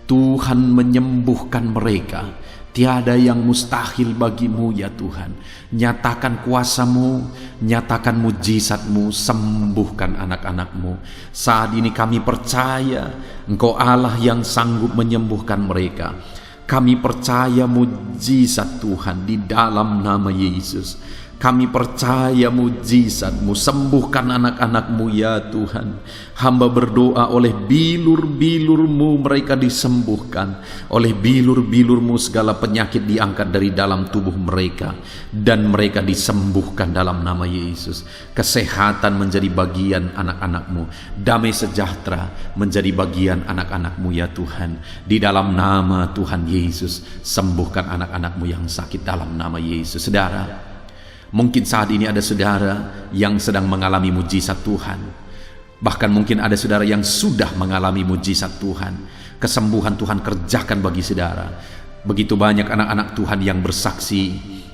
Tuhan menyembuhkan mereka. Tiada yang mustahil bagi-Mu ya Tuhan. Nyatakan kuasa-Mu, nyatakan mujizat-Mu, sembuhkan anak-anak-Mu. Saat ini kami percaya Engkau Allah yang sanggup menyembuhkan mereka. Kami percaya mujizat Tuhan di dalam nama Yesus. Kami percaya mujizat-Mu, sembuhkan anak-anak-Mu ya Tuhan. Hamba berdoa oleh bilur-bilur-Mu mereka disembuhkan. Oleh bilur-bilur-Mu segala penyakit diangkat dari dalam tubuh mereka, dan mereka disembuhkan dalam nama Yesus. Kesehatan menjadi bagian anak-anak-Mu, damai sejahtera menjadi bagian anak-anak-Mu ya Tuhan. Di dalam nama Tuhan Yesus, sembuhkan anak-anak-Mu yang sakit dalam nama Yesus. Saudara, mungkin saat ini ada saudara yang sedang mengalami mujizat Tuhan. Bahkan mungkin ada saudara yang sudah mengalami mujizat Tuhan. Kesembuhan Tuhan kerjakan bagi saudara. Begitu banyak anak-anak Tuhan yang bersaksi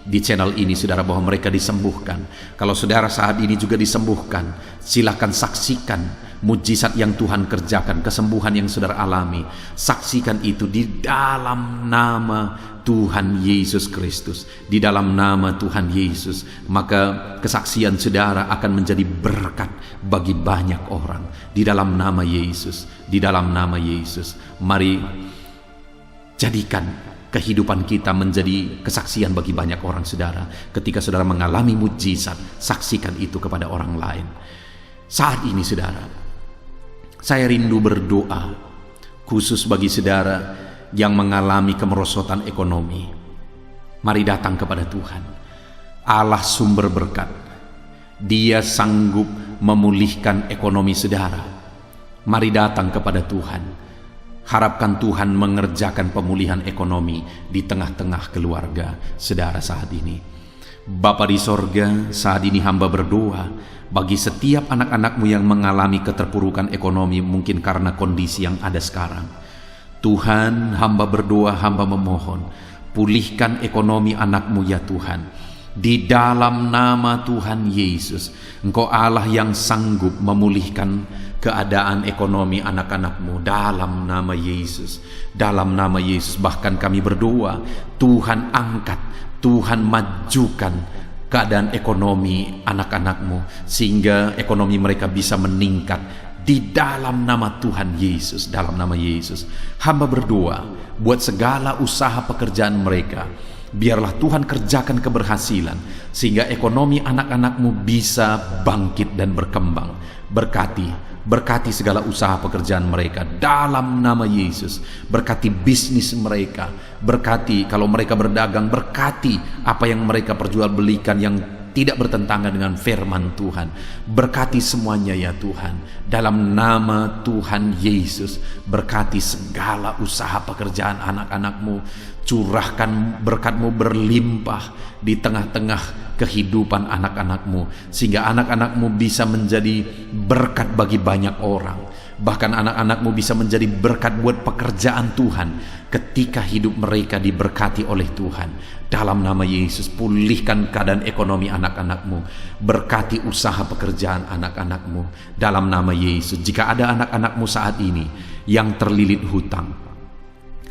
di channel ini, saudara, bahwa mereka disembuhkan. Kalau saudara saat ini juga disembuhkan, silakan saksikan mujizat yang Tuhan kerjakan, kesembuhan yang saudara alami. Saksikan itu di dalam nama Tuhan Yesus Kristus. Di dalam nama Tuhan Yesus, maka kesaksian saudara akan menjadi berkat bagi banyak orang. Di dalam nama Yesus, di dalam nama Yesus. Mari jadikan kehidupan kita menjadi kesaksian bagi banyak orang, saudara. Ketika saudara mengalami mujizat, saksikan itu kepada orang lain. Saat ini, saudara, saya rindu berdoa khusus bagi saudara yang mengalami kemerosotan ekonomi. Mari datang kepada Tuhan, Allah sumber berkat. Dia sanggup memulihkan ekonomi saudara. Mari datang kepada Tuhan. Harapkan Tuhan mengerjakan pemulihan ekonomi di tengah-tengah keluarga saudara saat ini. Bapa di sorga, saat ini hamba berdoa bagi setiap anak-anak-Mu yang mengalami keterpurukan ekonomi, mungkin karena kondisi yang ada sekarang. Tuhan, hamba berdoa, hamba memohon, pulihkan ekonomi anak-Mu ya Tuhan. Di dalam nama Tuhan Yesus, Engkau Allah yang sanggup memulihkan keadaan ekonomi anak-anak-Mu dalam nama Yesus. Dalam nama Yesus, bahkan kami berdoa, Tuhan angkat, Tuhan majukan keadaan ekonomi anak-anak-Mu, sehingga ekonomi mereka bisa meningkat di dalam nama Tuhan Yesus. Dalam nama Yesus, hamba berdoa buat segala usaha pekerjaan mereka. Biarlah Tuhan kerjakan keberhasilan, sehingga ekonomi anak-anak-Mu bisa bangkit dan berkembang. Berkati segala usaha pekerjaan mereka dalam nama Yesus. Berkati bisnis mereka, berkati kalau mereka berdagang, berkati apa yang mereka perjualbelikan yang tidak bertentangan dengan firman Tuhan. Berkati semuanya ya Tuhan, dalam nama Tuhan Yesus. Berkati segala usaha pekerjaan anak-anak-Mu. Curahkan berkat-Mu berlimpah di tengah-tengah kehidupan anak-anak-Mu, sehingga anak-anak-Mu bisa menjadi berkat bagi banyak orang. Bahkan anak-anak-Mu bisa menjadi berkat buat pekerjaan Tuhan ketika hidup mereka diberkati oleh Tuhan. Dalam nama Yesus, pulihkan keadaan ekonomi anak-anak-Mu. Berkati usaha pekerjaan anak-anak-Mu dalam nama Yesus. Jika ada anak-anak-Mu saat ini yang terlilit hutang,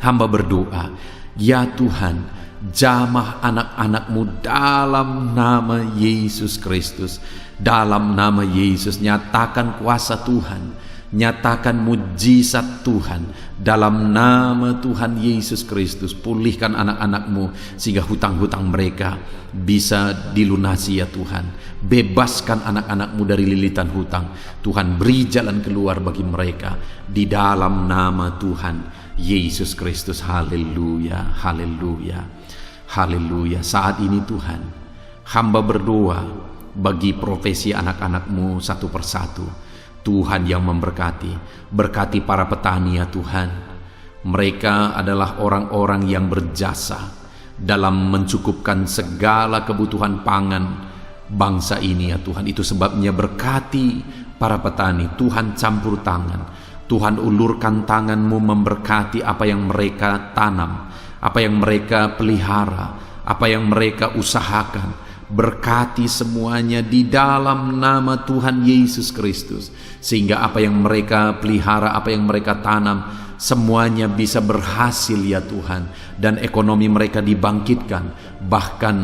hamba berdoa, ya Tuhan, jamah anak-anak-Mu dalam nama Yesus Kristus. Dalam nama Yesus, nyatakan kuasa Tuhan, nyatakan mujizat Tuhan. Dalam nama Tuhan Yesus Kristus, pulihkan anak-anak-Mu sehingga hutang-hutang mereka bisa dilunasi ya Tuhan. Bebaskan anak-anak-Mu dari lilitan hutang. Tuhan, beri jalan keluar bagi mereka di dalam nama Tuhan Yesus Kristus. Haleluya, haleluya, haleluya. Saat ini Tuhan, hamba berdoa bagi profesi anak-anak-Mu satu persatu. Tuhan yang memberkati, berkati para petani ya Tuhan. Mereka adalah orang-orang yang berjasa dalam mencukupkan segala kebutuhan pangan bangsa ini ya Tuhan. Itu sebabnya berkati para petani. Tuhan campur tangan, Tuhan ulurkan tangan-Mu memberkati apa yang mereka tanam, apa yang mereka pelihara, apa yang mereka usahakan. Berkati semuanya di dalam nama Tuhan Yesus Kristus, sehingga apa yang mereka pelihara, apa yang mereka tanam, semuanya bisa berhasil ya Tuhan, dan ekonomi mereka dibangkitkan. Bahkan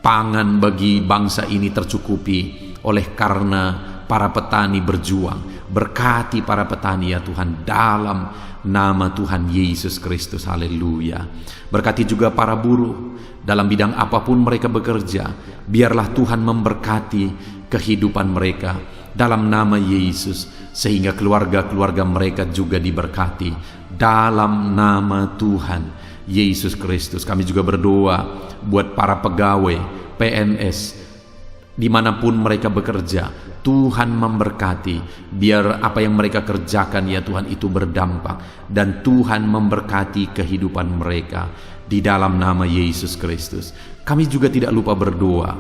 pangan bagi bangsa ini tercukupi oleh karena para petani berjuang. Berkati para petani ya Tuhan dalam nama Tuhan Yesus Kristus. Haleluya. Berkati juga para buruh dalam bidang apapun mereka bekerja. Biarlah Tuhan memberkati kehidupan mereka dalam nama Yesus, sehingga keluarga-keluarga mereka juga diberkati dalam nama Tuhan Yesus Kristus. Kami juga berdoa buat para pegawai PNS dimanapun mereka bekerja. Tuhan memberkati, biar apa yang mereka kerjakan ya Tuhan itu berdampak, dan Tuhan memberkati kehidupan mereka di dalam nama Yesus Kristus. Kami juga tidak lupa berdoa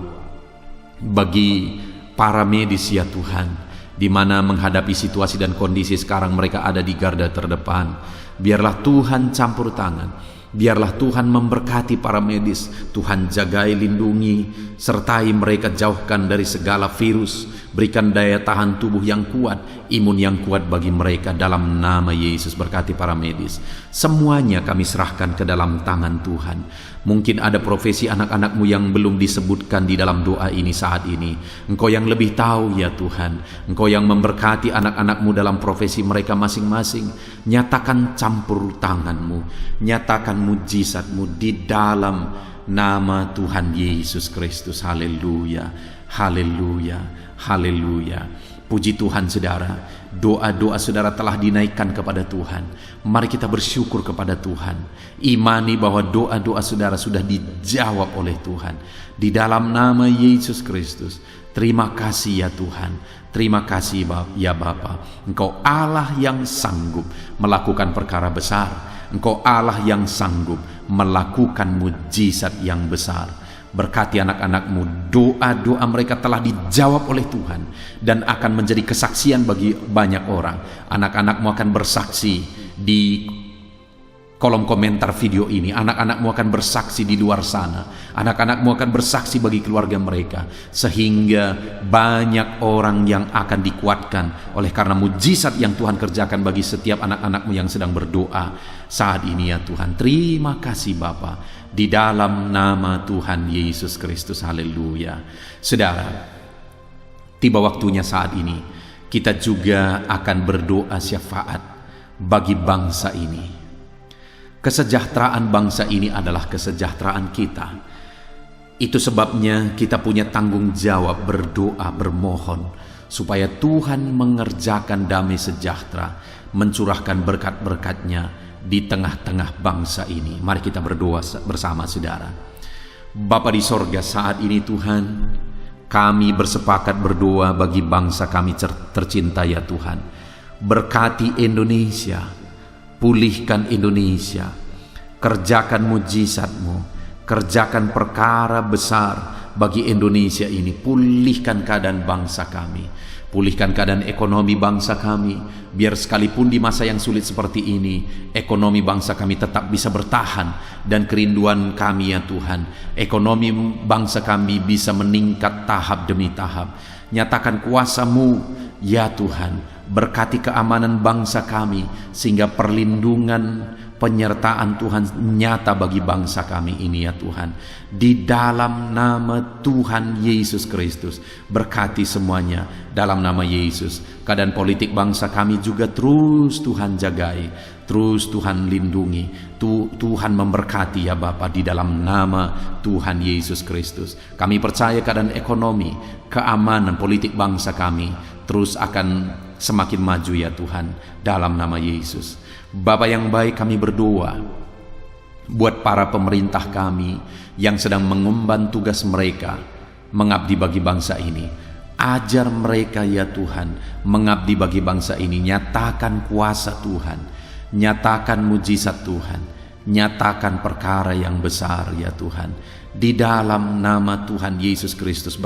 bagi para medis ya Tuhan, di mana menghadapi situasi dan kondisi sekarang mereka ada di garda terdepan. Biarlah Tuhan campur tangan, biarlah Tuhan memberkati para medis. Tuhan jagai, lindungi, sertai mereka, jauhkan dari segala virus. Berikan daya tahan tubuh yang kuat, imun yang kuat bagi mereka dalam nama Yesus. Berkati para medis. Semuanya kami serahkan ke dalam tangan Tuhan. Mungkin ada profesi anak-anak-Mu yang belum disebutkan di dalam doa ini saat ini. Engkau yang lebih tahu ya Tuhan. Engkau yang memberkati anak-anak-Mu dalam profesi mereka masing-masing. Nyatakan campur tangan-Mu, nyatakan mujizat-Mu di dalam nama Tuhan Yesus Kristus. Haleluya, haleluya, haleluya. Puji Tuhan saudara, doa-doa saudara telah dinaikkan kepada Tuhan. Mari kita bersyukur kepada Tuhan. Imani bahwa doa-doa saudara sudah dijawab oleh Tuhan di dalam nama Yesus Kristus. Terima kasih ya Tuhan. Terima kasih ya Bapa. Engkau Allah yang sanggup melakukan perkara besar. Engkau Allah yang sanggup melakukan mujizat yang besar. Berkati anak-anak-Mu, doa-doa mereka telah dijawab oleh Tuhan dan akan menjadi kesaksian bagi banyak orang. Anak-anak-Mu akan bersaksi di kolom komentar video ini. Anak-anakmu akan bersaksi di luar sana. Anak-anakmu akan bersaksi bagi keluarga mereka. Sehingga banyak orang yang akan dikuatkan oleh karena mujizat yang Tuhan kerjakan bagi setiap anak-anakmu yang sedang berdoa saat ini ya Tuhan. Terima kasih Bapa, di dalam nama Tuhan Yesus Kristus. Haleluya. Saudara, tiba waktunya saat ini kita juga akan berdoa syafaat bagi bangsa ini. Kesejahteraan bangsa ini adalah kesejahteraan kita. Itu sebabnya kita punya tanggung jawab berdoa, bermohon supaya Tuhan mengerjakan damai sejahtera, mencurahkan berkat-berkat-Nya di tengah-tengah bangsa ini. Mari kita berdoa bersama saudara. Bapa di sorga, saat ini Tuhan, kami bersepakat berdoa bagi bangsa kami tercinta ya Tuhan. Berkati Indonesia, pulihkan Indonesia, kerjakan mujizat-Mu, kerjakan perkara besar bagi Indonesia ini. Pulihkan keadaan bangsa kami, pulihkan keadaan ekonomi bangsa kami, biar sekalipun di masa yang sulit seperti ini, ekonomi bangsa kami tetap bisa bertahan. Dan kerinduan kami ya Tuhan, ekonomi bangsa kami bisa meningkat tahap demi tahap. Nyatakan kuasa-Mu ya Tuhan, berkati keamanan bangsa kami, sehingga perlindungan, penyertaan Tuhan nyata bagi bangsa kami ini ya Tuhan. Di dalam nama Tuhan Yesus Kristus, berkati semuanya dalam nama Yesus. Keadaan politik bangsa kami juga terus Tuhan jagai, terus Tuhan lindungi, Tuhan memberkati ya Bapa, di dalam nama Tuhan Yesus Kristus. Kami percaya keadaan ekonomi, keamanan politik bangsa kami terus akan semakin maju ya Tuhan, dalam nama Yesus. Bapa yang baik, kami berdoa buat para pemerintah kami yang sedang mengemban tugas mereka mengabdi bagi bangsa ini. Ajar mereka ya Tuhan mengabdi bagi bangsa ini. Nyatakan kuasa Tuhan, nyatakan mujizat Tuhan, nyatakan perkara yang besar ya Tuhan. Di dalam nama Tuhan Yesus Kristus,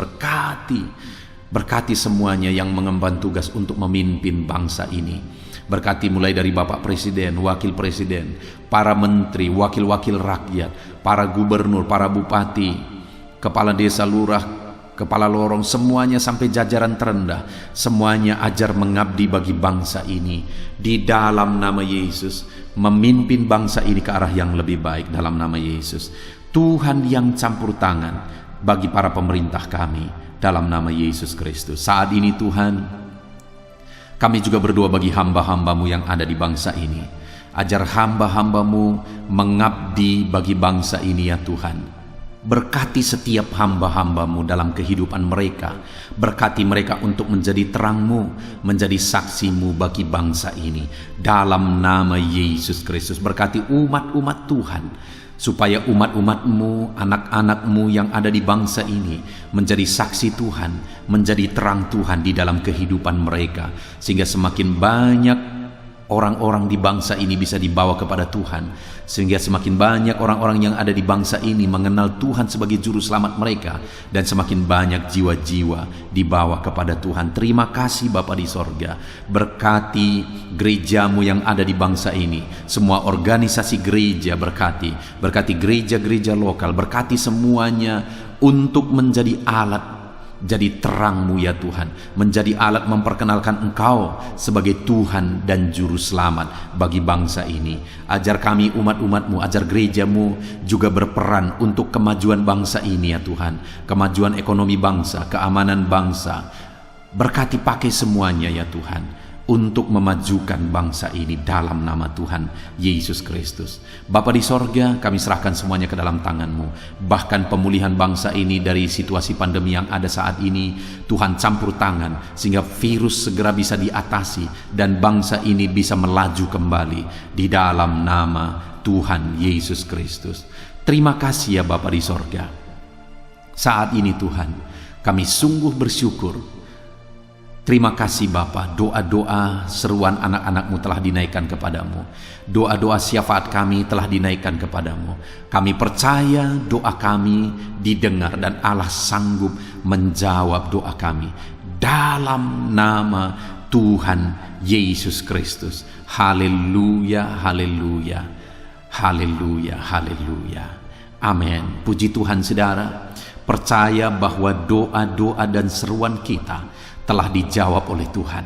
berkati semuanya yang mengemban tugas untuk memimpin bangsa ini. Berkati mulai dari Bapak Presiden, Wakil Presiden, para menteri, wakil-wakil rakyat, para gubernur, para bupati, kepala desa, lurah, kepala lorong, semuanya sampai jajaran terendah. Semuanya ajar mengabdi bagi bangsa ini. Di dalam nama Yesus, memimpin bangsa ini ke arah yang lebih baik dalam nama Yesus. Tuhan yang campur tangan bagi para pemerintah kami dalam nama Yesus Kristus. Saat ini Tuhan, kami juga berdoa bagi hamba-hamba-Mu yang ada di bangsa ini. Ajar hamba-hamba-Mu mengabdi bagi bangsa ini ya Tuhan. Berkati setiap hamba-hamba-Mu dalam kehidupan mereka. Berkati mereka untuk menjadi terang-Mu, menjadi saksi-Mu bagi bangsa ini. Dalam nama Yesus Kristus, berkati umat-umat Tuhan, supaya umat-umat-Mu, anak-anak-Mu yang ada di bangsa ini menjadi saksi Tuhan, menjadi terang Tuhan di dalam kehidupan mereka, sehingga semakin banyak orang-orang di bangsa ini bisa dibawa kepada Tuhan, sehingga semakin banyak orang-orang yang ada di bangsa ini mengenal Tuhan sebagai juru selamat mereka, dan semakin banyak jiwa-jiwa dibawa kepada Tuhan. Terima kasih Bapa di sorga. Berkati gereja-Mu yang ada di bangsa ini, semua organisasi gereja berkati gereja-gereja lokal, berkati semuanya untuk menjadi alat, jadi terang-Mu ya Tuhan, menjadi alat memperkenalkan Engkau sebagai Tuhan dan Juru Selamat bagi bangsa ini. Ajar kami umat-umat-Mu, ajar gereja-Mu juga berperan untuk kemajuan bangsa ini ya Tuhan, kemajuan ekonomi bangsa, keamanan bangsa. Berkati pakai semuanya ya Tuhan, untuk memajukan bangsa ini dalam nama Tuhan Yesus Kristus. Bapa di sorga, kami serahkan semuanya ke dalam tangan-Mu. Bahkan pemulihan bangsa ini dari situasi pandemi yang ada saat ini, Tuhan campur tangan sehingga virus segera bisa diatasi dan bangsa ini bisa melaju kembali di dalam nama Tuhan Yesus Kristus. Terima kasih ya Bapa di sorga. Saat ini Tuhan, kami sungguh bersyukur. Terima kasih Bapa, doa-doa seruan anak-anak-Mu telah dinaikkan kepadamu. Doa-doa syafaat kami telah dinaikkan kepadamu. Kami percaya doa kami didengar dan Allah sanggup menjawab doa kami. Dalam nama Tuhan Yesus Kristus. Haleluya, haleluya. Haleluya, haleluya. Amin. Puji Tuhan saudara. Percaya bahwa doa-doa dan seruan kita telah dijawab oleh Tuhan.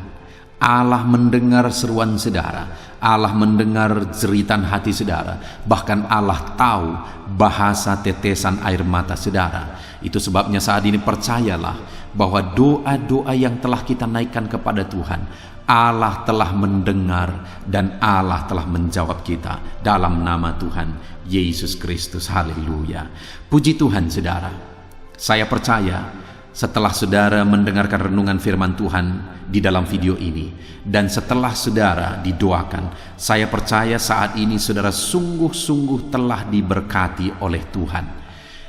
Allah mendengar seruan saudara. Allah mendengar jeritan hati saudara. Bahkan Allah tahu bahasa tetesan air mata saudara. Itu sebabnya saat ini percayalah bahwa doa-doa yang telah kita naikkan kepada Tuhan, Allah telah mendengar dan Allah telah menjawab kita dalam nama Tuhan Yesus Kristus. Haleluya. Puji Tuhan saudara. Saya percaya setelah saudara mendengarkan renungan firman Tuhan di dalam video ini, dan setelah saudara didoakan, saya percaya saat ini saudara sungguh-sungguh telah diberkati oleh Tuhan.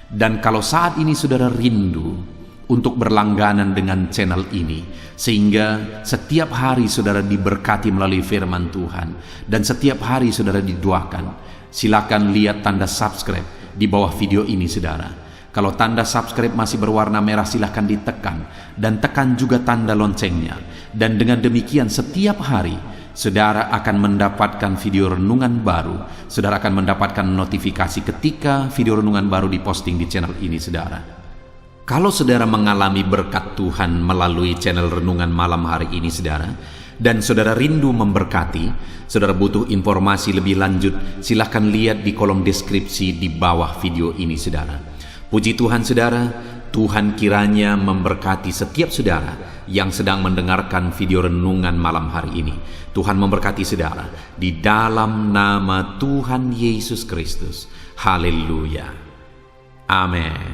Dan kalau saat ini saudara rindu untuk berlangganan dengan channel ini, sehingga setiap hari saudara diberkati melalui firman Tuhan, dan setiap hari saudara didoakan, silakan lihat tanda subscribe di bawah video ini saudara. Kalau tanda subscribe masih berwarna merah, silahkan ditekan, dan tekan juga tanda loncengnya. Dan dengan demikian setiap hari saudara akan mendapatkan video renungan baru. Saudara akan mendapatkan notifikasi ketika video renungan baru diposting di channel ini saudara. Kalau saudara mengalami berkat Tuhan melalui channel renungan malam hari ini saudara, dan saudara rindu memberkati, saudara butuh informasi lebih lanjut, silahkan lihat di kolom deskripsi di bawah video ini saudara. Puji Tuhan saudara, Tuhan kiranya memberkati setiap saudara yang sedang mendengarkan video renungan malam hari ini. Tuhan memberkati saudara di dalam nama Tuhan Yesus Kristus. Haleluya. Amin.